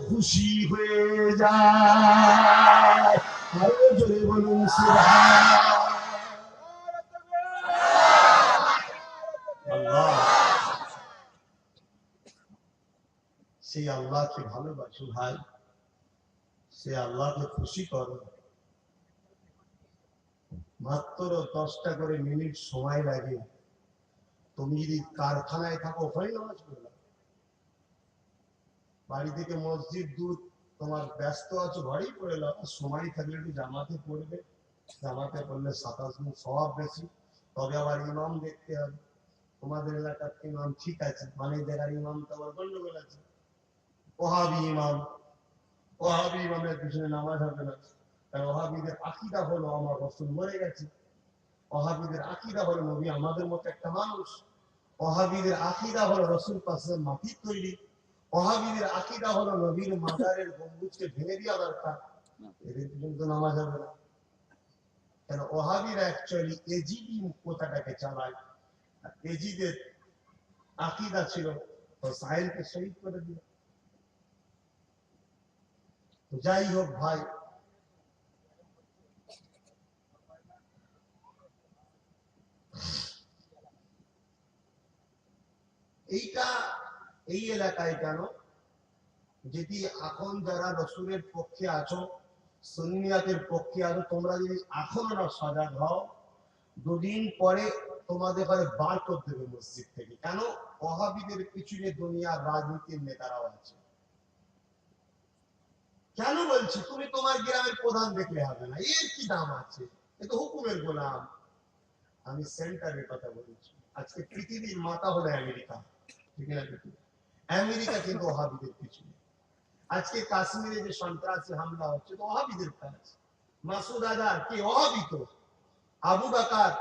খুশি হয়ে যায়। আরো জোরে বলুন সুবহানাল্লাহ। সেই আল্লাহকে ভালোবাসো ভাই, সে আল্লাহকে খুশি করো। মাত্র 10টা করে মিনিট সময় লাগে। তুমি যদি কারখানায় থাকো ওখানে নামাজ পড়বে, বাড়ি থেকে মসজিদ দূর, তোমার ব্যস্ত আছো ঘরেই পড়ে নাও। সময় থাকলে একটু জামাতে পড়বে, জামাতে পড়লে 27 গুণ সওয়াব বেশি। তবে আবার ইমাম দেখতে হবে, তোমাদের এলাকার ইমাম ঠিক আছে, মানে জায়গার ইমাম তো আবার গন্ডগোল আছে। ওহাবি ইমাম, ওহাবি ইমামের পিছনে নামাজ হবে না। কারণ ওহাবিদের আকীদা হলো আমার রাসূল মরে গেছে। ওহাবিদের আকীদা হলো নবী আমাদের মতো একটা মানুষ। ওহাবিদের আকীদা হলো রাসূল পাশে মাটির তৈরি। ওহাবিদের আকীদা হলো নবীর মাজারের গম্বুজকে ভেঙে দেওয়া দরকার। এদের পিছনে তো নামাজ হবে না। কেন ওহাবিরা অ্যাকচুয়ালি এজিদি কথাটাকে চালায়। এজিদের আকীদা ছিল তো সাহেলকে শহীদ করে দিল। যাই হোক ভাই, এইটা এই এলাকায় কেন, যদি এখন যারা রসুলের পক্ষে আছো, সুন্নিয়াতের পক্ষে আছো, তোমরা যদি এখনো না সজাগ হও, দুদিন পরে তোমাদের ঘরে বার করে দেবে মসজিদ থেকে। কেন? ওহাবিদের পিছনে দুনিয়ার রাজনীতির নেতারাও আছে। কেন বলছি? তুমি তোমার গ্রামের প্রধান দেখলে হবে না, এর কি দাম আছে? এ তো হুকুমের গোলাম। আমি সেন্টারের কথা বলছি। আজকে পৃথিবীর মাথা হলো আমেরিকা, ঠিক না? আমেরিকা কিন্তু ওহাবিদের পিছনে। আজকে কাশ্মীরে যে সন্ত্রাসী হামলা হচ্ছে তো ওহাবিদের কাজ। মাসুদ আজহার কে? ওহাবি তো। আবু বকর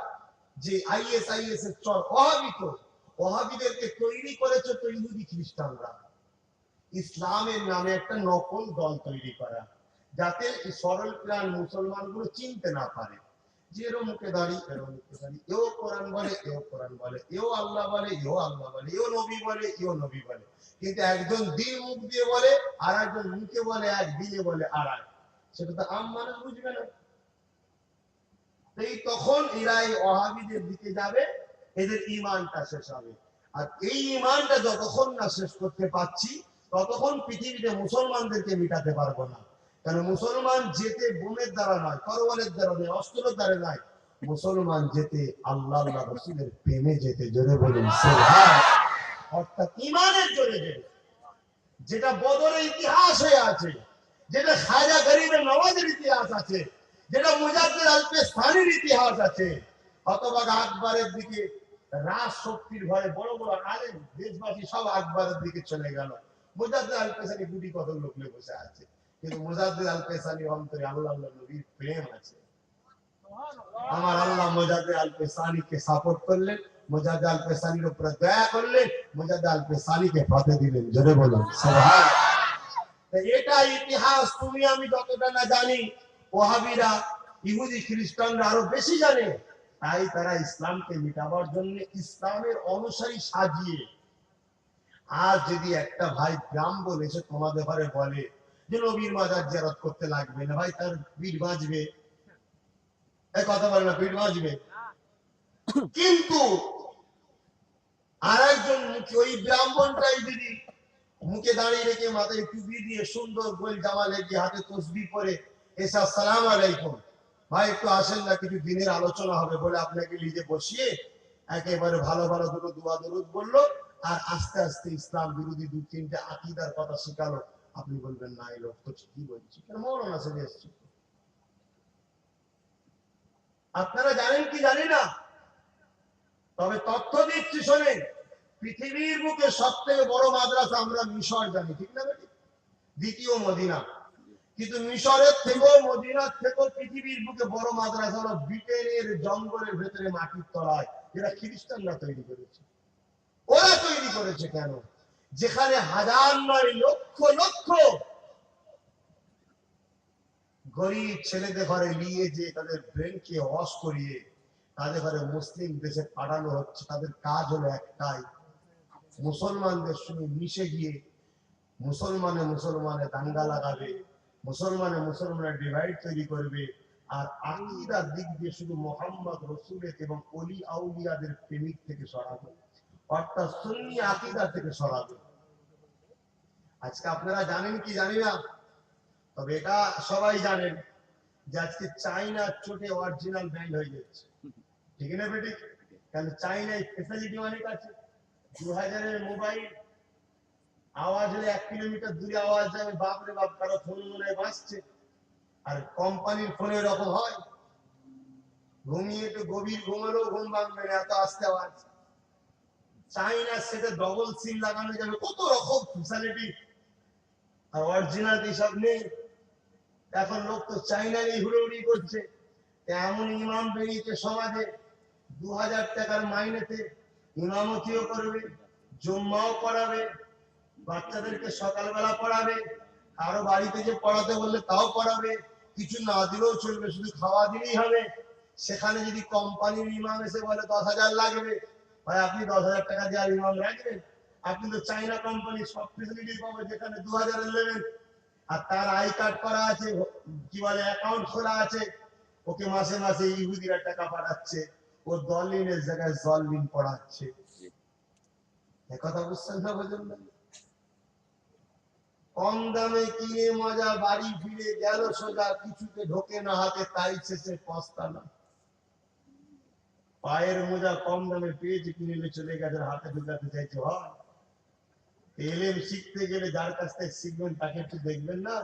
যে আইএসআইএস এর চর, ওহাবি তো। ওহাবিদেরকে তৈরি করেছে তো ইহুদি খ্রিস্টানরা। ইসলামের নামে একটা নকল দল তৈরি করা, যাতে সরল প্রাণ মুসলমানগুলো চিনতে না পারে। যেরো মুখে দাঁড়িয়ে এরো মুখে দাঁড়িয়ে, এও কোরআন বলে, এও কোরআন বলে, এও আল্লাহ বলে, এও আল্লাহ বলে, এও নবী বলে, এও নবী বলে। কিন্তু একজন দিল মুখ দিয়ে বলে, আর একজন মুখে বলে এক, দিলে বলে আর এক। সেটা তো আম মানুষ বুঝবে না। এই তখন এরা এই ওহাবিদের দিকে যাবে, এদের ঈমানটা শেষ হবে। আর এই ঈমানটা যতক্ষণ না শেষ করতে পারছি, ততক্ষণ পৃথিবীতে মুসলমানদেরকে মিটাতে পারবো না। কারণ মুসলমান যেতে বোমের দ্বারা নয়, তরোয়ালের দ্বারা নয়, অস্ত্রের দ্বারা নয়, মুসলমান যেতে আল্লাহ আল্লাহ রাসূলের প্রেমে যেতে। জোরে বলুন সুবহান। অর্থাৎ ঈমানের জোরে যেতে। যেটা বদরের ইতিহাস হয়ে আছে, যেটা খাজা গরিবের নওয়াজের ইতিহাস আছে, যেটা মুজাদ্দিদ আল-পেস্তানির ইতিহাস আছে। হতভাগ আকবরের দিকে রাজ শক্তির ভয়ে বড় বড় আলেম দেশবাসী সব আকবরের দিকে চলে গেল। মুজাদ্দিদ আল-পেস্তানি গুটি কত লোক নিয়ে বসে আছে, কিন্তু মুজাদ্দিদ আল-পেস্তানি অন্তরে আল্লাহ আল্লাহ নবীর প্রেম আছে। আমার আল্লাহ মুজাদ্দিদ আল-পেস্তানিকে সাপোর্ট করলেন, মুজাদ্দিদ আল-পেস্তানির উপর দয়া করলেন, মুজাদ্দিদ আল-পেস্তানিকে ফতে দিলেন। জোরে বলুন সুবহান। এটা ইতিহাস তুমি আমি যতটা না জানি, ওহাবিরা ইহুদি খ্রিস্টানরা আরো বেশি জানে। তাই তারা ইসলামকে মিটাবার জন্য ইসলামের অনুসারী সাজিয়ে, আর যদি একটা ভাই গ্রাম বলে এসে তোমাদের ঘরে বলে যে নবীর মাজার জিয়ারত করতে লাগবে না, ভাই তার পিঠ বাঁচবে? এই কথা বলে না, পিঠ বাঁচবে। কিন্তু আর একজন মুখে ওই ব্রাহ্মণটাই যদি মুখে দাঁড়িয়ে রেখে মাথায় টুপি দিয়ে সুন্দর গোল জামা লেগে হাতে তসবিহ পরে এসে আসসালামু আলাইকুম ভাই একটু আসেন না, কিছু দিনের আলোচনা হবে বলে আপনাকে লিজে বসিয়ে একেবারে ভালো ভালো দুটো দোয়া দরুদ বললো, আর আস্তে আস্তে ইসলাম বিরোধী দু তিনটে আকীদার কথা শেখালো, আপনি বলবেন না এই লোক তো ঠিকই বলছে। মৌলানা সাহেব এসছে, আপনারা জানেন কি জানি না, তবে তথ্য দিচ্ছি শোনেন। পৃথিবীর বুকে সবথেকে বড় মাদ্রাসা আমরা মিশর জানি, ঠিক না বেটি? দ্বিতীয় মদিনা। কিন্তু মিশরের থেকেও মদিনার থেকেও পৃথিবীর বুকে বড় মাদ্রাসা হলো ব্রিটেনের জঙ্গলের ভেতরে মাটির তলায়, যেটা খ্রিস্টানরা তৈরি করেছে। ওরা তৈরি করেছে কেন? যেখানে হাজার নয় লক্ষ লক্ষ গরিব ছেলেদের ঘরে নিয়ে যে তাদের ব্রেনকে ওয়াশ করিয়ে তাদের ঘরে মুসলিম দেশে পাঠানো হচ্ছে। তাদের কাজ হলো একটাই, মুসলমানদের সঙ্গে মিশে গিয়ে মুসলমানে দাঙ্গা লাগাবে, মুসলমানের ডিভাইড তৈরি করবে, আর আকীদার দিক দিয়ে শুধু মুহাম্মদ রাসূলের এবং ওলি আউলিয়াদের প্রেমিক থেকে সরাবে, অর্থাৎ সুন্নি আকীদা থেকে সরাবে। আজকে আপনারা জানেন কি জানি না, তবে এটা সবাই জানেন যে আজকে চাইনা চোটে অরিজিনাল ব্যান্ড হয়ে যাচ্ছে। ঠিক না বেটি? কারণ চাইনায় ফ্যাসিলিটি অনেক আছে। 2000-এর মোবাইল, আওয়াজ হলে 1 কিলোমিটার দূরে আওয়াজ যাবে, বাপরে বাপ, কারো ফোন মনে হয় বাজছে। আর কোম্পানির ফোনে এরকম হয়, ঘুমিয়ে তো গভীর ঘুমালেও ঘুম ভাঙবে না, এত আস্তে আওয়াজ। চাইনা সেটা ডবল সিম লাগানো যাবে, কত রকম ফ্যাসিলিটি, আর অরিজিনাল এইসব নেই। এখন লোক তো চাইনা নিয়ে হুড়োহুড়ি করছে। এমন ইমাম বেরিয়েছে সমাজে, 2000 টাকার মাইনেতে ইমামতিও করবে, জুম্মাও পড়াবে, বাচ্চাদেরকে সকালবেলা পড়াবে, আরো বাড়িতে যে পড়াতে বললে তাও পড়াবে, কিছু না দিলেও চলবে, শুধু খাওয়া দিলেই হবে। সেখানে যদি কোম্পানির ইমাম এসে বলে 10,000 লাগবে, ভাই আপনি 10,000 টাকা দিয়ে আর ইমাম রাখবেন? আপনি তো চাইনা কোম্পানি সব ফেসিলিটি পাবেন, যেখানে 2000 নেবেন। আর তার আই কার্ড করা আছে, কি বলে অ্যাকাউন্ট খোলা আছে, ওকে মাসে মাসে ইহুদিরা টাকা পাঠাচ্ছে, ও দলিনের জায়গায় জলিন পড়াচ্ছে। কথা বুঝছেন না? বুঝলেন না? কম দামে কিনে মজা, বাড়ি ফিরে গেল সোজা, কিছুতে ঢোকে না হাতে, তাই শেষে পস্তানা। পায়ের মোজা কম দামে পেয়েছে, কিনে চলে গেছে, হাতে ঢুকাতে চাইছে। হয় এলএম শিখতে গেলে যার কাছ থেকে শিখবেন তাকে একটু দেখবেন না,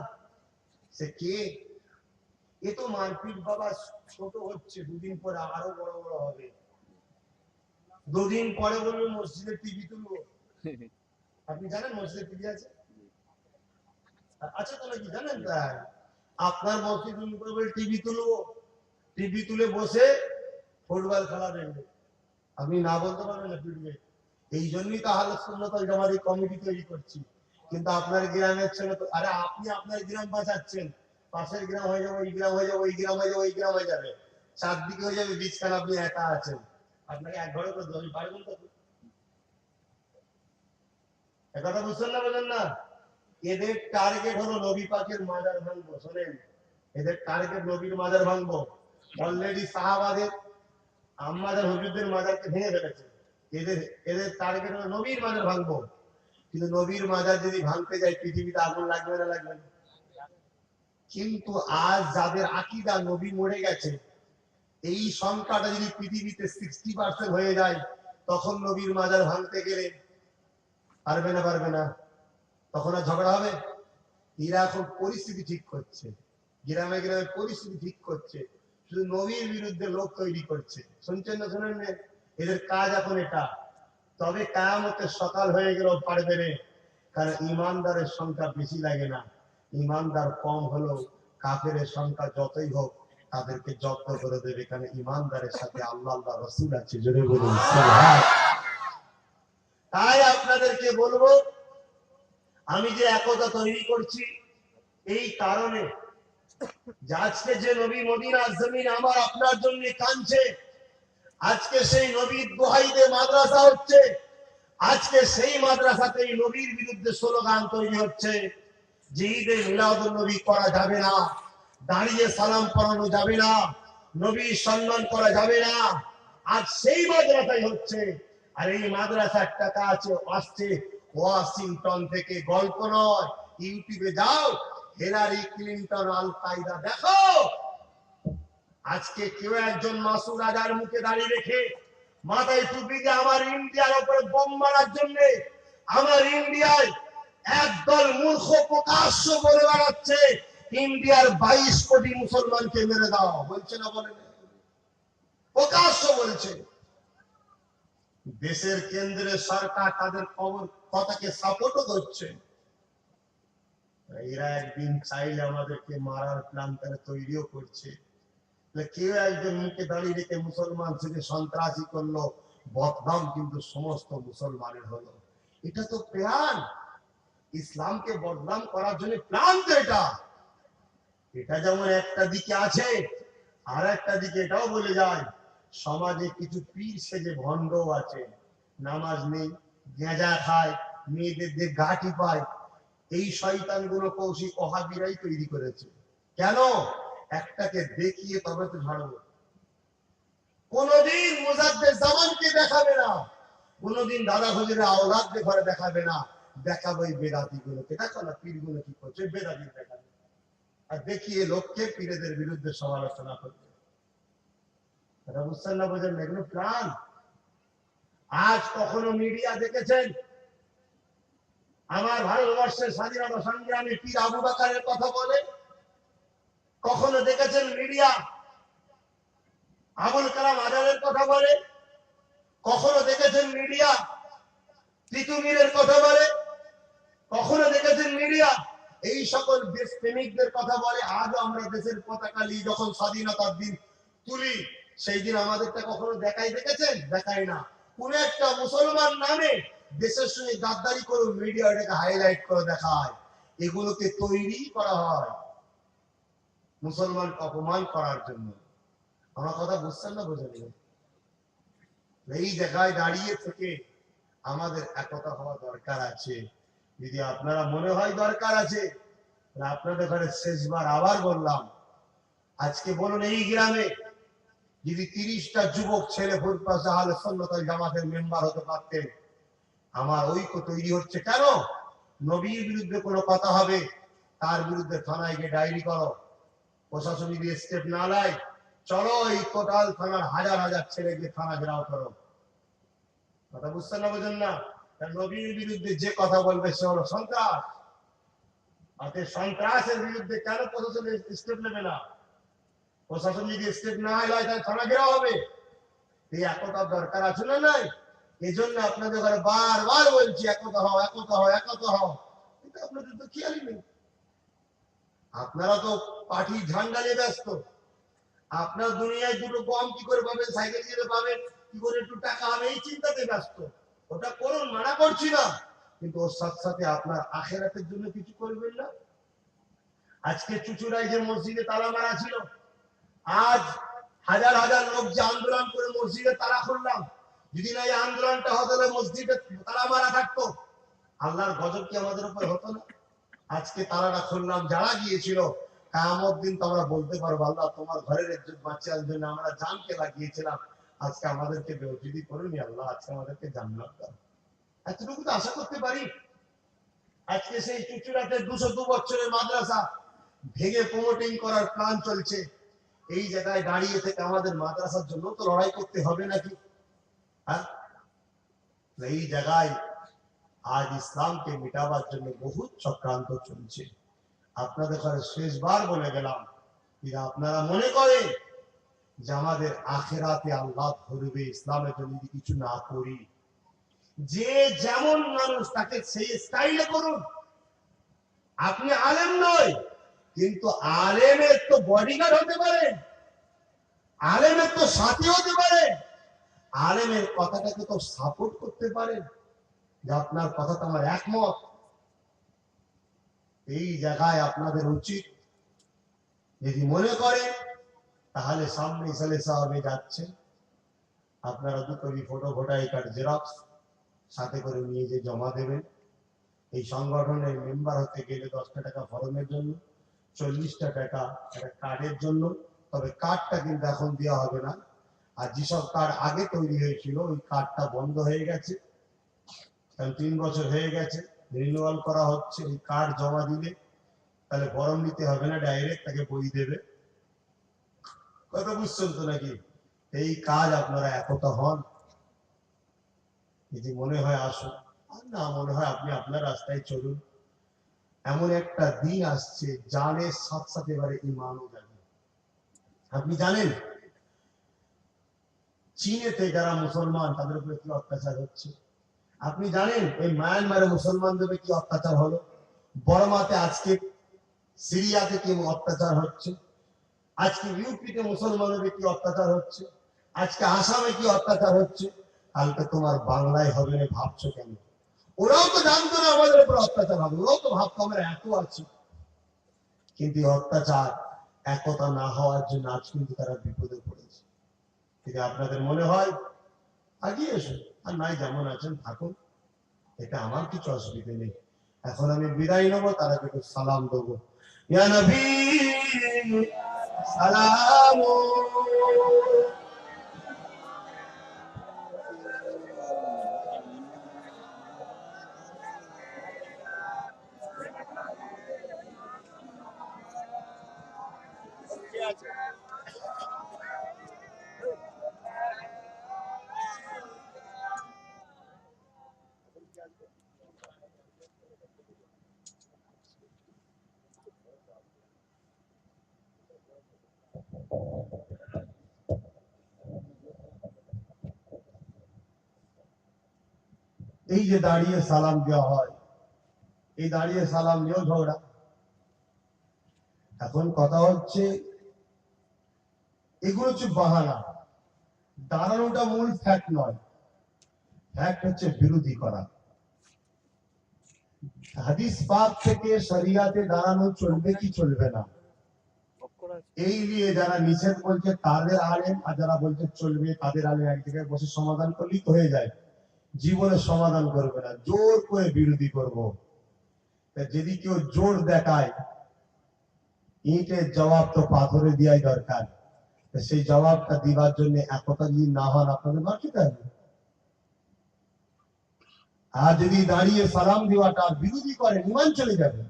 সে কে? এ তো মারপিট বাবা, ছোট হচ্ছে, দুদিন পরে আরো বড় বড় হবে। দুদিন পরে বলবে মসজিদের টিভি তুলবো। আপনি জানেন মসজিদের টিভি আছে? আচ্ছা, তাহলে কি জানেন? তাই আপনার মসজিদ টিভি তুলবো, টিভি তুলে বসে ফুটবল খেলা দেখবে। আপনি না বলতে পারবেন না, পিটবে। এই জন্যই তো আহলে সুন্নাত ওয়াল জামাত কমিটি তৈরি করছি। কিন্তু আপনার গ্রামের ছেলে তো, আরে আপনি আপনার গ্রাম বাঁচাচ্ছেন, পাশের গ্রাম হয়ে যাবে, ওই গ্রাম হয়ে যাবে, ওই গ্রাম হয়ে যাবে, ওই গ্রাম হয়ে যাবে, চারদিকে হয়ে যাবে বীজখান, আপনি একা আছেন। আপনাকে এক ঘরে তো জমি পারবেন তো? একথা বুঝছেন না? বলেন না? এদের টার্গেট হলো নবী পাকের মাজার ভাঙবো। শোনেন, এদের টার্গেট নবীর মাজার ভাঙবো। অলরেডি সাহাবাদের, আম্মাদের, হুজুরদের মাজারকে ভেঙে ফেলেছে। এদের এদের টার্গেট হলো নবীর মাজার ভাঙবো। কিন্তু নবীর মাজার যদি ভাঙতে যায়, পৃথিবীতে আগুন লাগবে না লাগবে না? কিন্তু আজ যাদের আকীদা নবী মরে গেছে, এই সংখ্যাটা যদি পৃথিবীতে 60% হয়ে যায়, তখন নবীর মাজার ভাঙতে গেলে পারবে না? পারবে না? তখন আর ঝগড়া হবে? এরা এখন পরিস্থিতি ঠিক করছে, গ্রামে গ্রামে পরিস্থিতি ঠিক করছে, শুধু নবীর বিরুদ্ধে লোক তৈরি করছে। শুনছেন না? শুনেন না? এদের কাজ এখন এটা। তবে কিয়ামতের সকাল হয়ে গেলেও পারবে না, কারণ ইমানদারের সংখ্যা বেশি লাগে না। ইমানদার কম হলেও কাফেরের সংখ্যা যতই হোক, তাদেরকে জব্দ করে দেবে, কারণ ইমানদারের সাথে আল্লাহ আল্লাহ রাসূল আছে। জোরে বলুন সুবহান। তাই আপনাদেরকে বলবো, আমি যে একতা তৈরি করছি এই কারণে, যে আজকে যে নবী মদিনার জমিন আমার আপনার জন্য কাঁদছে, আজকে সেই নবীর দোহাইতে মাদ্রাসা হচ্ছে, আজকে সেই মাদ্রাসাতেই নবীর বিরুদ্ধে স্লোগান তৈরি হচ্ছে যে ঈদে মিলাদুন নবী করা যাবে না, দাঁড়িয়ে সালাম পড়ানো যাবে না, নবীর সম্মান করা যাবে না। আজ সেই মাদ্রাসাই হচ্ছে। আর এই মাদ্রাসার টাকা আছে আসছে ওয়াশিংটন থেকে, গল্প নয়। ইউটিউবে যাও, হিলারি ক্লিনটন আল কায়দা দেখো। আজকে কেউ একজন মাসুদ আজার মুখে দাঁড়িয়ে রেখে মাথায় টুপি দিয়ে আমার ইন্ডিয়ার উপরে বোম মারার জন্য, আমার ইন্ডিয়ায় একদল মূর্খ প্রকাশ্য বলে বেড়াচ্ছে ইন্ডিয়ার 22 কোটি মুসলমানকে মেরে দাও। বলছে না? বলে না? প্রকাশ্য বলছে। দেশের কেন্দ্রের সরকার তাদের কথাকে সাপোর্টও করছে। এরা একদিন চাইলে আমাদেরকে মারার প্ল্যান তারা তৈরিও করছে। কেউ একজন মুখে দাঁড়িয়ে রেখে মুসলমান থেকে সন্ত্রাসী করলো, বদনাম কিন্তু সমস্ত মুসলমানের হলো। এটা তো প্ল্যান, ইসলামকে বদনাম করার জন্য প্ল্যান তো এটা। এটা যেমন একটা দিকে আছে, আর একটা দিকে এটাও বলে যায় সমাজে কিছু পীর সেজে ভণ্ড আছে, নামাজ নেই, গেঁজা খায়, মেয়েদের দিয়ে গাঁটি পায়। এই শয়তান গুলো কৌশিক ওহাবিরাই তৈরি করেছে। কেন? একটাকে দেখিয়ে তবে তো ঝাড়বো। কোনদিন মুজাদ্দেদ জামানকে দেখাবে না, কোনদিন দাদা হুজুরের আওলাদকে ঘরে দেখাবে না, দেখাবো এই বেদাতি গুলোকে। দেখো না পীর গুলো কি করছে, বেদাতি দেখাবে আর দেখিয়ে লোককে পীরেদের বিরুদ্ধে সমালোচনা করবে। এটা বুঝছেন না, বোঝেন না? এগুলো প্ল্যান। আজ কখনো মিডিয়া দেখেছেন আমার ভারতবর্ষের স্বাধীনতা সংগ্রামী পীর আবু বকরের কথা বলে? কখনো দেখেছেন মিডিয়া আবুল কালাম আজাদের কথা বলে? কখনো দেখেছেন মিডিয়া তিতুমিরের কথা বলে? কখনো দেখেছেন মিডিয়া এই সকল দেশপ্রেমিকদের কথা বলে? আজও আমরা দেশের পতাকা নিয়ে যখন স্বাধীনতার দিন তুলি, সেই দিন আমাদেরটা কখনো দেখেছেন? দেখায় না। কোন একটা মুসলমান নামে দেশের সঙ্গে গাদ্দারি করে মিডিয়া এটাকে হাইলাইট করে দেখায়। এগুলোকে তৈরি করা হয় মুসলমানকে অপমান করার জন্য। আমার কথা বুঝছেন না, বোঝেন? এই জায়গায় দাঁড়িয়ে থেকে আমাদের একতা হওয়া দরকার আছে। যদি আপনারা মনে হয় দরকার আছে, আপনাদের ঘরে শেষবার আবার বললাম, আজকে বলুন এই গ্রামে যদি 30টা যুবক ছেলে ফুরফুরা আহলে সুন্নাত ওয়াল জামাতের মেম্বার হতে পারতেন। আমার ঐক্য তৈরি হচ্ছে কেন? নবীর বিরুদ্ধে কোনো কথা হবে, তার বিরুদ্ধে থানায় গিয়ে ডায়েরি করো। প্রশাসন যদি স্টেপ না নেয়, চলো এই টোটাল থানার হাজার হাজার ছেলে গিয়ে থানা ঘেরাও করো। কথা বুঝছেন না, বোঝেন না? নবীর বিরুদ্ধে যে কথা বলবে সে হলো সন্ত্রাস। আর সন্ত্রাসের বিরুদ্ধে কেন প্রশাসন স্টেপ নেবে না? প্রশাসন যদি স্টেপ না হয় তাহলে থানা ঘেরাও হবে। এই একতার দরকার আছে না নাই? এই জন্য আপনাদের ঘরে বারবার বলছি একতা হও, একতা হও, একতা হও। কিন্তু আপনাদের তো খেয়ালই নেই। আপনারা তো পার্টি ঝান্ডা নিয়ে ব্যস্ত। আপনার দুনিয়ায় দুটো গম কি করে পাবেন, সাইকেল কিনে পাবেন, কি করে একটু টাকা হবে, এই চিন্তাতে ব্যস্ত। ওটা করুন, মানা করছি না, কিন্তু ওর সাথে সাথে আপনার আখেরাতের জন্য কিছু করবেন না? আজকে চুচুড়ায় যে মসজিদে তালা মারা ছিল, আজ হাজার হাজার লোক যে আন্দোলন করে মসজিদে তালা খুললাম, যদি না এই আন্দোলনটা হতো মসজিদে তালা মারা থাকতো, আল্লাহর গজব কি আমাদের উপর হতো না? আজকে তালাটা খুললাম, যারা গিয়েছিল কিয়ামত দিন তো আমরা বলতে পারবো, আল্লাহ তোমার ঘরের ইজ্জত বাঁচানোর জন্য আমরা জানকে লাগিয়েছিলাম, আজকে আমাদেরকে বেউজুদি করুনি, আল্লাহ আজকে আমাদেরকে জান্নাত দাও। এতটুকু তো আশা করতে পারি। আজকে সেই চুচুড়াতে 202 বছরের মাদ্রাসা ভেঙে প্রমোটিং করার প্ল্যান চলছে। এই জায়গায় দাঁড়িয়ে থেকে আমাদের মাদ্রাসার জন্য তো লড়াই করতে হবে নাকি? হ্যাঁ, এই জায়গায় আজ ইসলামকে মিটাবার জন্য বহু চক্রান্ত চলছে। আপনাদের কাছে শেষবার বলে গেলাম, আপনারা মনে করেন যে আমাদের আখেরাতে আল্লাহ ধরবে ইসলামের জন্য যদি কিছু না করি, যে যেমন মানুষ তাকে সেই স্টাইলে করুন। আপনি আলেম নয়, কিন্তু আলেমের তো বডিগার্ড হতে পারেন, আলেমের তো সাথী হতে পারেন, আলেমের কথাটাকে তো সাপোর্ট করতে পারেন যে আপনার কথা তো আমার একমত। এই জায়গায় আপনাদের উচিত, যদি মনে করেন তাহলে সামনে সালে সাহেবে যাচ্ছে, আপনারা 2 copy photo voter card xerox সাথে করে নিয়ে যে জমা দেবেন। এই সংগঠনের মেম্বার হতে গেলে 10টা টাকা ফর্মের জন্য, 40টা টাকা একটা কার্ডের জন্য। তবে কার্ডটা কিন্তু এখন দেওয়া হবে না। আর যেসব কার্ড আগে তৈরি হয়েছিল ওই কার্ডটা বন্ধ হয়ে গেছে, কারণ 3 বছর হয়ে গেছে, রিনিউয়াল করা হচ্ছে। ওই কার্ড জমা দিলে তাহলে ফর্ম নিতে হবে না, ডাইরেক্ট তাকে বই দেবে। কথা বুঝছেন তো নাকি? এই কাজ আপনারা একতা হন। যদি মনে হয় আসুন, আর না মনে হয় আপনি আপনার রাস্তায় চলুন। এমন একটা দিন আসছে জানের সাথে সাথে এবারে ইমানও যাবে। আপনি জানেন চীনেতে যারা মুসলমান তাদের উপরে কি অত্যাচার হচ্ছে? আপনি জানেন এই মায়ানমারে মুসলমানদের কি অত্যাচার হলো? বর্মাতে আজকে, সিরিয়াতে কি অত্যাচার হচ্ছে, আজকে ইউপিতে মুসলমানদের কি অত্যাচার হচ্ছে, আজকে আসামে কি অত্যাচার হচ্ছে, কালকে তোমার বাংলায় হবে না ভাবছো কেন? ওরাও তো জানতো না আমাদের উপর অত্যাচার হবে, ওরাও তো ভাবতো আমরা এত আছি। কিন্তু অত্যাচার একতা না হওয়ার জন্য আজ কিন্তু তারা বিপদে পড়েছে। যদি আপনাদের মনে হয় আগিয়ে এসো, আর নাই যেমন আছেন থাকুন, এটা আমার কিছু অসুবিধা নেই। এখন আমি বিদায় নেবো, তার আগে একটু সালাম দেবো। ইয়া নবী সালাম। এই যে দাঁড়িয়ে সালাম দেওয়া হয়, এই দাঁড়িয়ে সালাম দিয়েও ঝগড়া। এখন কথা হচ্ছে এগুলো হচ্ছে বাহানা, দাঁড়ানোটা মূল ফ্যাক্ট নয়, ফ্যাক্ট হচ্ছে বিরোধী করা। হাদিস পাক থেকে শরিয়াতে দাঁড়ানো চলবে কি চলবে না, এই নিয়ে যারা নিষেধ বলছে তাদের আলেম, আর যারা বলছে চলবে তাদের আলেম এক জায়গায় বসে সমাধান করলেই তো হয়ে যায়। জীবনে সমাধান করবে না, জোর করে বিরোধী করব। যদি কেউ জোর দেখায়, ইটের জবাব তো পাথরে দেওয়াই দরকার। সেই জবাবটা দিবার জন্য একতা যদি না হন, আপনাদের বাঁচতে হবে। আর যদি দাঁড়িয়ে সালাম দেওয়াটা বিরোধী করেন, ইমান চলে যাবে।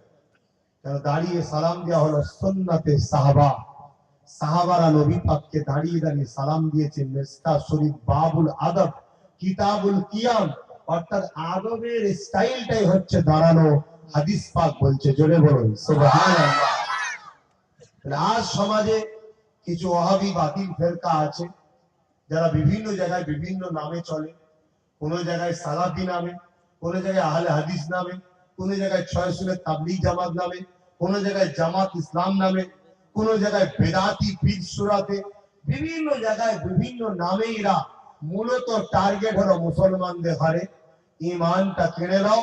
কারণ দাঁড়িয়ে সালাম দেওয়া হলো সুন্নাতে সাহাবা। সাহাবারা নবী পাককে দাঁড়িয়ে দাঁড়িয়ে সালাম দিয়েছেন। মিসকা শরীফ বাবুল আদব, কিতাবুল কিয়াম, অর্থাৎ আদবের স্টাইলটাই হচ্ছে দাঁড়ানো। হাদিস পাক বলছে, জোরে বলুন সুবহানাল্লাহ। আজ সমাজে কিছু ওয়াহাবি বাতিল ফেরকা আছে, যারা বিভিন্ন জায়গায় বিভিন্ন নামে চলে। কোন জায়গায় সালাফি নামে, কোন জায়গায় আহলে হাদিস নামে, কোন জায়গায় ছয় সুন্নাত তাবলীগ জামাত নামে, কোন জায়গায় জামাত ইসলাম নামে, কোন জায়গায় বেদাতি পীর সুরাতে, বিভিন্ন জায়গায় বিভিন্ন নামে এরা মূলত টার্গেট হলো মুসলমানদের ঘরে ইমানটা কেড়ে দাও,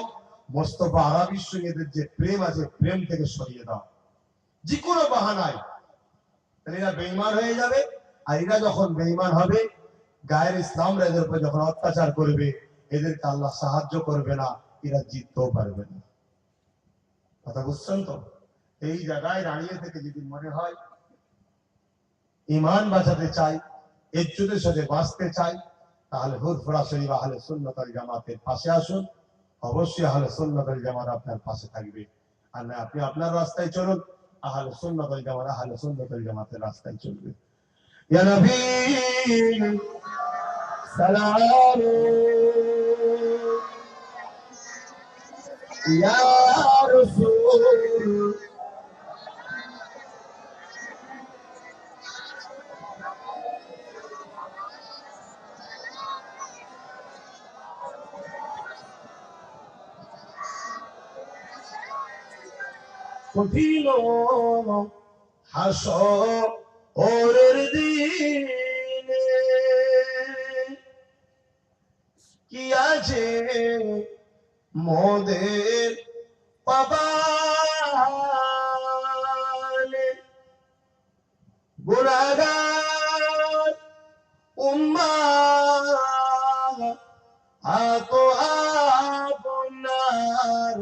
মোস্তফা আরবির সঙ্গে এদের যে প্রেম আছে প্রেম থেকে সরিয়ে দাও, যে কোনো বাহানায়। এরা বেঈমান হয়ে যাবে। আর এরা যখন বেঈমান হবে, গায়ের ইসলামরা এদের উপর যখন অত্যাচার করবে, এদেরকে আল্লাহ সাহায্য করবে না, এরা জিততেও পারবে না। কথা বুঝছেন তো? এই জায়গায় দাঁড়িয়ে থেকে যদি মনে হয় ইমান বাঁচাতে চাই, ইজ্জতের সাথে বাঁচতে চাই, তাহলে হুরফুরা শরীফ আহলে সুন্নাত ওয়াল জামাতের পাশে আসুন। অবশ্যই আহলে সুন্নাত ওয়াল জামাত আপনার পাশে থাকবে। আর না আপনি আপনার রাস্তায় চলুন, আহলে সুন্নাত ওয়াল জামাত আহলে সুন্নাত ওয়াল জামাতের রাস্তায় চলবে। ইয়া নবী সালাম, ইয়া রাসূল কঠিন হাসরের দিনে কি আছে মোদের পাবালে, গুনাহগার উম্মাহ আতো আপনার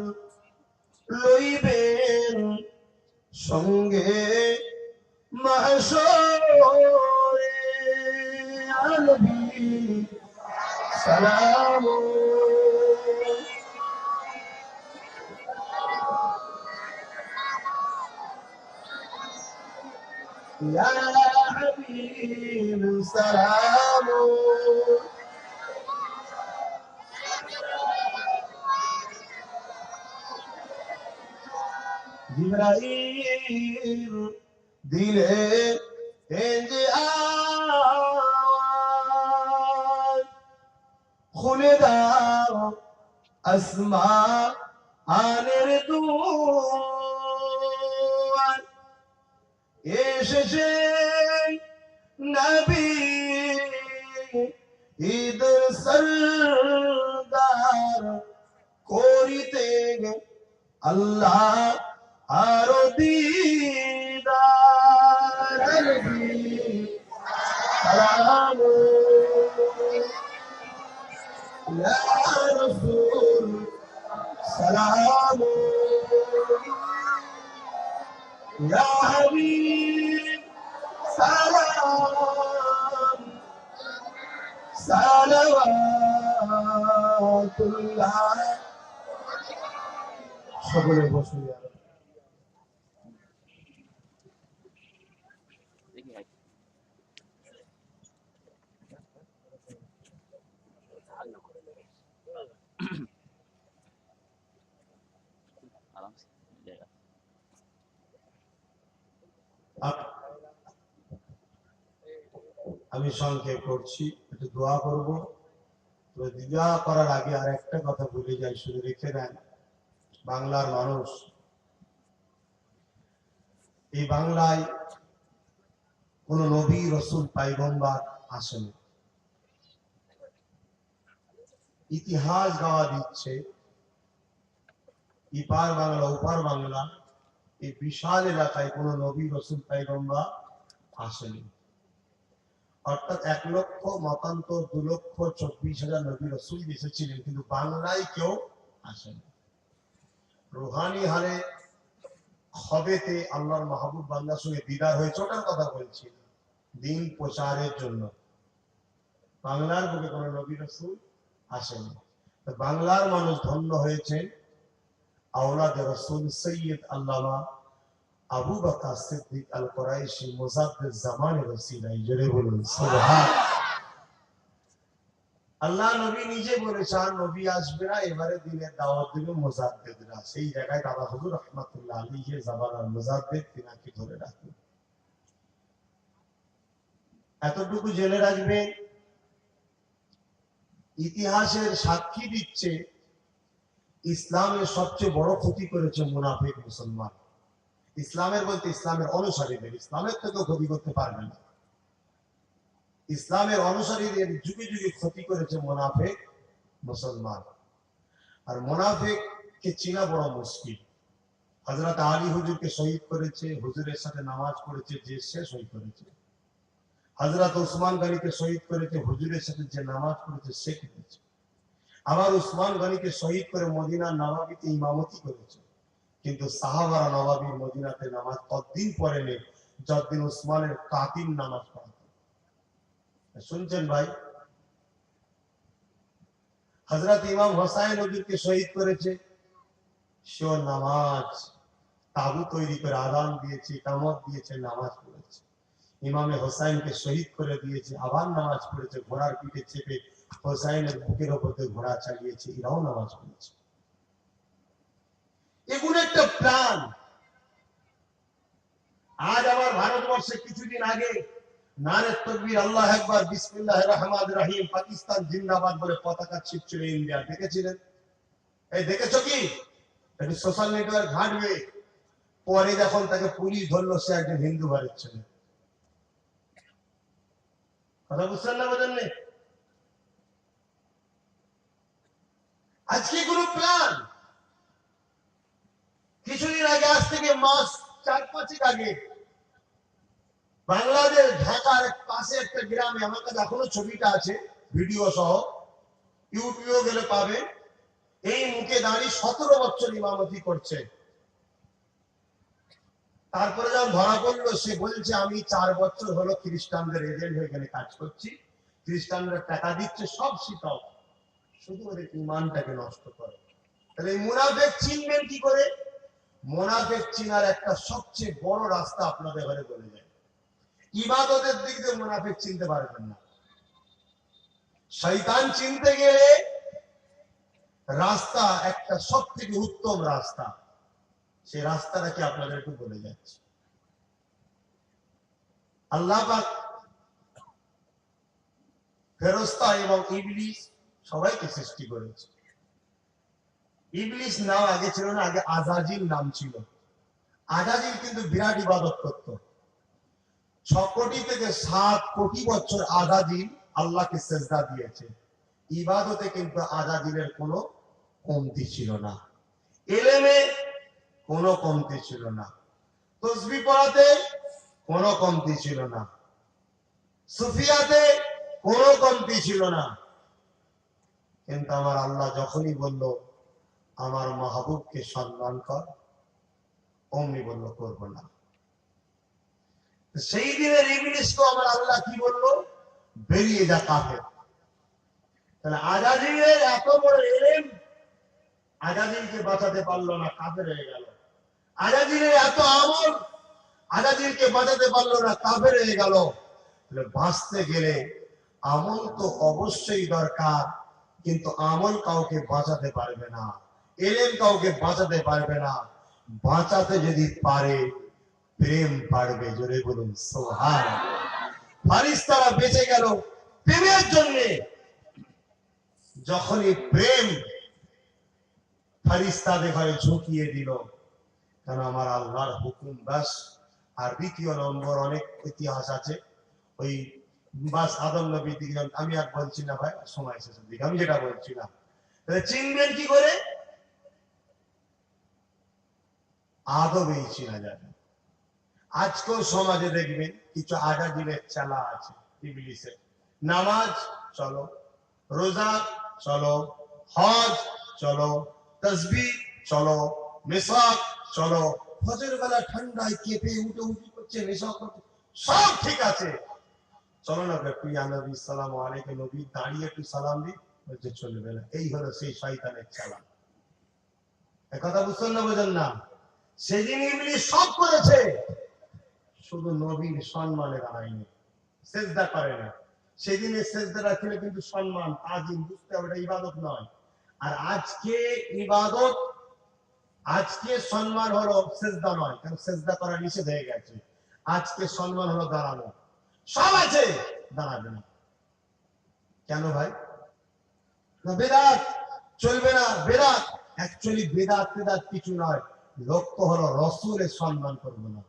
লইবেন সঙ্গে মাহশরে। আলবি সালাম, ইয়া হাবিব সালাম। জিবরাইল দিলে যে আওয়াজ, খুলে দাও আসমান আনের দুয়ার এসেছে নবী ঈদ সরদার করিতে আল্লাহ আরো দিদার নবী সালাম ইয়া রাসূল সালাম ইয়া হাবিব সালাম সালাওয়াতুল্লাহ সকলে বসে আমি সংক্ষেপ করছি, একটু দোয়া করব। তো দোয়া করার আগে আর একটা কথা ভুলে যাই, শুধু রেখে দেন, বাংলার মানুষ, এই বাংলায় কোন নবী রসুল পয়গম্বর আসেনি। ইতিহাস গাওয়া দিচ্ছে ইপার বাংলা ওপার বাংলা, এই বিশাল এলাকায় কোন নবী রসুল পয়গম্বর আসেনি। অর্থাৎ 1,মতান্তর 2,24,000 নবী রসুল এসেছিলেন, কিন্তু বাংলায় কেউ আসেনি। রুহানি হারে খবেতে আল্লাহর মাহবুব বান্দার সঙ্গে দিদার হয়েছে, ওটার কথা বলছি। দিন প্রচারের জন্য বাংলার বুকে কোন নবী রসুল আসেনি। বাংলার মানুষ ধন্য হয়েছে আওলাদ রসুল সৈয়দ আল্লামা আবু বকর সিদ্দিক আল কুরাইশি মুজাদ্দিদ জামানের ওসিলায়। জোরে বলুন সুবহান। আল্লাহ নবী নিজে বলেছেন নবী আসবে না, এবারে দিনের দাওয়াত দেবে মুজাদ্দিদরা। সেই জায়গায় দাদা হুজুর রাহমাতুল্লাহ আলাইহি জামানার মুজাদ্দিদ তিনাকে ধরে রাখবে। এতটুকু জেনে রাখবেন, ইতিহাসের সাক্ষী দিচ্ছে ইসলামের সবচেয়ে বড় ক্ষতি করেছে মুনাফিক মুসলমান। ইসলামের বলতে ইসলামের অনুসারীদের, ইসলামের থেকেও ক্ষতি করতে পারবে না। ইসলামের অনুসারীদের যুগে যুগে ক্ষতি করেছে মুনাফিক মুসলমান। আর মুনাফিককে চেনা বড় মুশকিল। হযরত আলী হুজুরকে শহীদ করেছে, হুজুরের সাথে নামাজ পড়েছে যে, সে শহীদ করেছে। হযরত উসমান গনিকে শহীদ করেছে, হুজুরের সাথে যে নামাজ পড়েছে সে করেছে। আবার উসমান গনিকে শহীদ করে মদিনার নবাবিতে ইমামতি করেছে, কিন্তু সাহাবারা নবাবির মদিনাতে নামাজ ততদিন পড়েনি যতদিন উসমানের কাতিল নামাজ পড়াতো। শুনছেন ভাই? হযরত ইমাম হোসাইন হুজুরকে শহীদ করেছে, সে নামাজ তাবু তৈরি করে আযান দিয়েছে, ইকামত দিয়েছে, নামাজ পড়েছে। ইমামে হোসাইনকে শহীদ করে দিয়েছে, আবার নামাজ পড়েছে, ঘোড়ার পিঠে চেপে হোসাইনের বুকের উপর ঘোড়া চালিয়েছে, এরাও নামাজ পড়েছে। এগুলো একটা প্ল্যান। আজ আমার ভারতবর্ষে কিছুদিন আগে নারে তাকবীর, আল্লাহু আকবার, বিসমিল্লাহির রহমানির রহিম, পাকিস্তান জিন্দাবাদ বলে পতাকা ছিটছিল ইন্ডিয়া, দেখেছিলেন? এই দেখেছো কি? একটু সোশ্যাল নেটওয়ার্ক ঘাঁটবে। পরে যখন তাকে পুলিশ ধরলো, সে একজন হিন্দু বাড়ির ছেলে। কথা বুঝছেন না? বোঝেন না? আজকে কোনো প্ল্যান। কিছুদিন আগে, আজ থেকে মাস 4-5 আগে, বাংলাদেশ ঢাকার পাশে একটা গ্রামে, আমার কাছে এখনো ছবিটা আছে ভিডিও সহ, ইউটিউবে গেলে পাবে। এই মুখে দাঁড়িয়ে 17 বছর ইমামতি করছে। তারপরে যখন ধরা পড়লো, সে বলছে আমি 4 বছর হলো খ্রিস্টানদের এজেন্ট হয়ে গেলে কাজ করছি, খ্রিস্টানরা টাকা দিচ্ছে, সব শিখাও, শুধু ওদের ইমানটাকে নষ্ট করে। তাহলে এই মুনাফিক চিনবেন কি করে? মুনাফিক চিনার একটা সবচেয়ে বড় রাস্তা আপনাদের ঘরে বলে যায়। ইবাদতের দিক দিয়ে মুনাফিক চিনতে পারবেন না। শয়তান চিনতে গেলে রাস্তা একটা সবথেকে উত্তম রাস্তা, সেই রাস্তাটাকে আপনাদের একটু বলে যাচ্ছে। আল্লাহ পাক ফেরেশতা এবং ইবলিস সবাইকে সৃষ্টি করেছে। ইবলিস নাম আগে ছিল না, আগে আজাজিল নাম ছিল। আজাজিল কিন্তু বিরাট ইবাদত করত। 6 কোটি থেকে 7 কোটি বছর আজাজিল আল্লাহকে সেজদা দিয়েছে। ইবাদতে কিন্তু আজাজিলের কোনো কমতি ছিল না, ইলমে কোনো কমতি ছিল না, তাসবিহ পড়াতে কোনো কমতি ছিল না, সুফিয়াতে কোনো কমতি ছিল না। কিন্তু আমার আল্লাহ যখনই বলল আমার মাহবুবকে সম্মান কর, অমনি বলল করব না। সেই দিনের ইবলিসকে আমার আল্লাহ কি বলল? বেরিয়ে যা কাফের। তাহলে আজাজিলের এত বড় ইলম, আজাজিলকে বাঁচাতে পারলো না, কাফের হয়ে গেল। আজাজিলের এত আমল, আজাজিলকে বাঁচাতে পারলো না, কাফের হয়ে গেল। বাঁচতে গেলে আমল তো অবশ্যই দরকার, কিন্তু আমল কাউকে বাঁচাতে পারবে না, ইলম কাউকে বাঁচাতে পারবে না। বাঁচাতে যদি পারে প্রেম পারবে। জোরে বলুন সুবহানাল্লাহ। ফারিস্তারা বেঁচে গেল প্রেমের জন্য। যখনই প্রেম ফারিস্তাদের ঘরে ঝুঁকিয়ে দিল, কেন আমার আল্লাহর হুকুম বাস। আর দ্বিতীয় নম্বর অনেক ইতিহাস আছে, ওই বাস আদম নবী দিকে আমি আর বলছি না ভাই, সময় শেষের দিকে আমি যেটা বলছিলাম। চিনবেন কি করে? আদবেই চিনা যাবে। আজকেও সমাজে দেখবেন কিছু আজাজিলের চালা আছে ইবলিসের। নামাজ চলো, রোজা চলো, হজ চলো, তাসবিহ চলো, মিসওয়াক চলো। ফজরের বেলা ঠান্ডায় কেঁপে উঠে উঠে করছে, মিসওয়াক করছে, সব ঠিক আছে। চলো না একটু ইয়া নবী সালামু আলাইকুম, নবী দাঁড়িয়ে একটু সালাম দিই, বলছে চলবে না। এই হলো সেই শয়তানের চালা। কথা বুঝছেন না বোঝেন না? সেদিন ইবলিস সব করেছে, শুধু নবীর সম্মানে দাঁড়ায়নি, সেজদা করে না। সেদিনের সেজদা রাখলে কিন্তু সম্মান তাজিম, বুঝতে হবে এটা ইবাদত নয়। আর আজকে ইবাদত, আজকে সম্মান হলো সেজদা নয়, কারণ সেজদা করা নিষেধ হয়ে গেছে। আজকে সম্মান হলো দাঁড়ানো। সব আছে, দাঁড়াবে না কেন ভাই? না বেদাত চলবে না, বেদাত অ্যাকচুয়ালি বেদাত বেদাত কিছু নয়, লক্ষ্য হলো রাসূলের সম্মান করব না।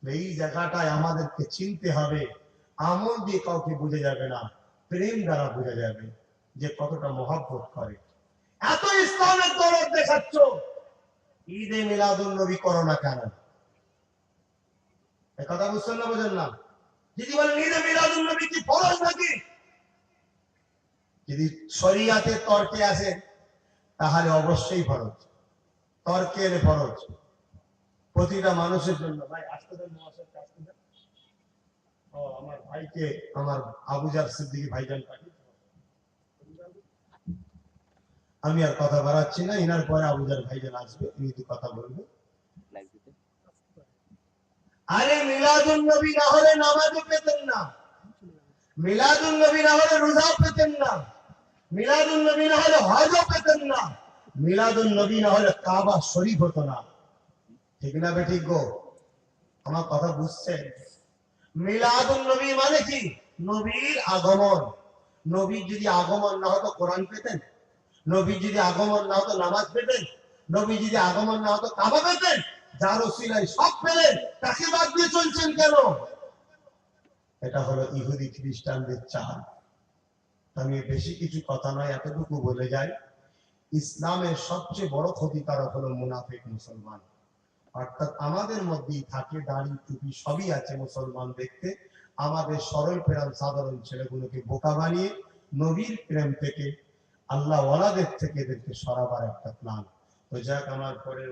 এই জায়গাটায় আমাদেরকে চিনতে হবে। আমল দিয়ে কাউকে বোঝা যাবে না, প্রেম দ্বারা বোঝা যাবে যে কতটা মহব্বত করে। এত ইসলামের দরদ দেখাচ্ছ, ঈদে মিলাদুন নবী করো না কেন? কথা বুঝছেন না বোঝেন না? যদি বলেন ঈদে মিলাদুন নবী কি ফরজ নাকি, যদি শরিয়াতে তর্কে আসে তাহলে অবশ্যই ফরজ, তর্কের ফরজ প্রতিটা মানুষের জন্য। ভাই আসতে দেন, মহাশয় আসতে দেন। ও আমার ভাইকে, আমার আবুজার সিদ্দিকী ভাইজান পাঠিয়েছে। আমি আর কথা বাড়াচ্ছি না, ইনার পরে আবুজার ভাইজান আসবে, তিনি তো কথা বলবে। আরে মিলাদুন নবী না হলে নামাজও পেতেন না, মিলাদুন নবী না হলে রোজা পেতেন না, মিলাদুন নবী না হলে হজও পেতেন না, মিলাদুন নবী না হলে কাবা শরীফ হতো না। ঠিক না বেঠিক গো? আমার কথা বুঝছেন? মিলাদুন নবী মানে কি? নবীর আগমন। নবীর যদি আগমন না হতো কোরআন পেতেন? নবীর যদি আগমন না হতো নামাজ পেতেন? নবী যদি আগমন না হতো কাবা পেতেন? যার ওসিলায় সব পেলেন, তাকে বাদ দিয়ে চলছেন কেন? এটা হলো ইহুদি খ্রিস্টানদের চাল। আমি বেশি কিছু কথা নয়, এতটুকু বলে যাই, ইসলামের সবচেয়ে বড় ক্ষতিকারক হলো মুনাফিক মুসলমান। অর্থাৎ আমাদের মধ্যেই থাকে, দাড়ি টুপি সবই আছে মুসলমান দেখতে, আমাদের সরল প্রেম সাধারণ ছেলেগুলোকে বোকা বানিয়ে নবীর প্রেম থেকে, আল্লাহ ওয়ালাদের থেকে এদেরকে সরাবার একটা প্ল্যান। তো যাক, আমার পরের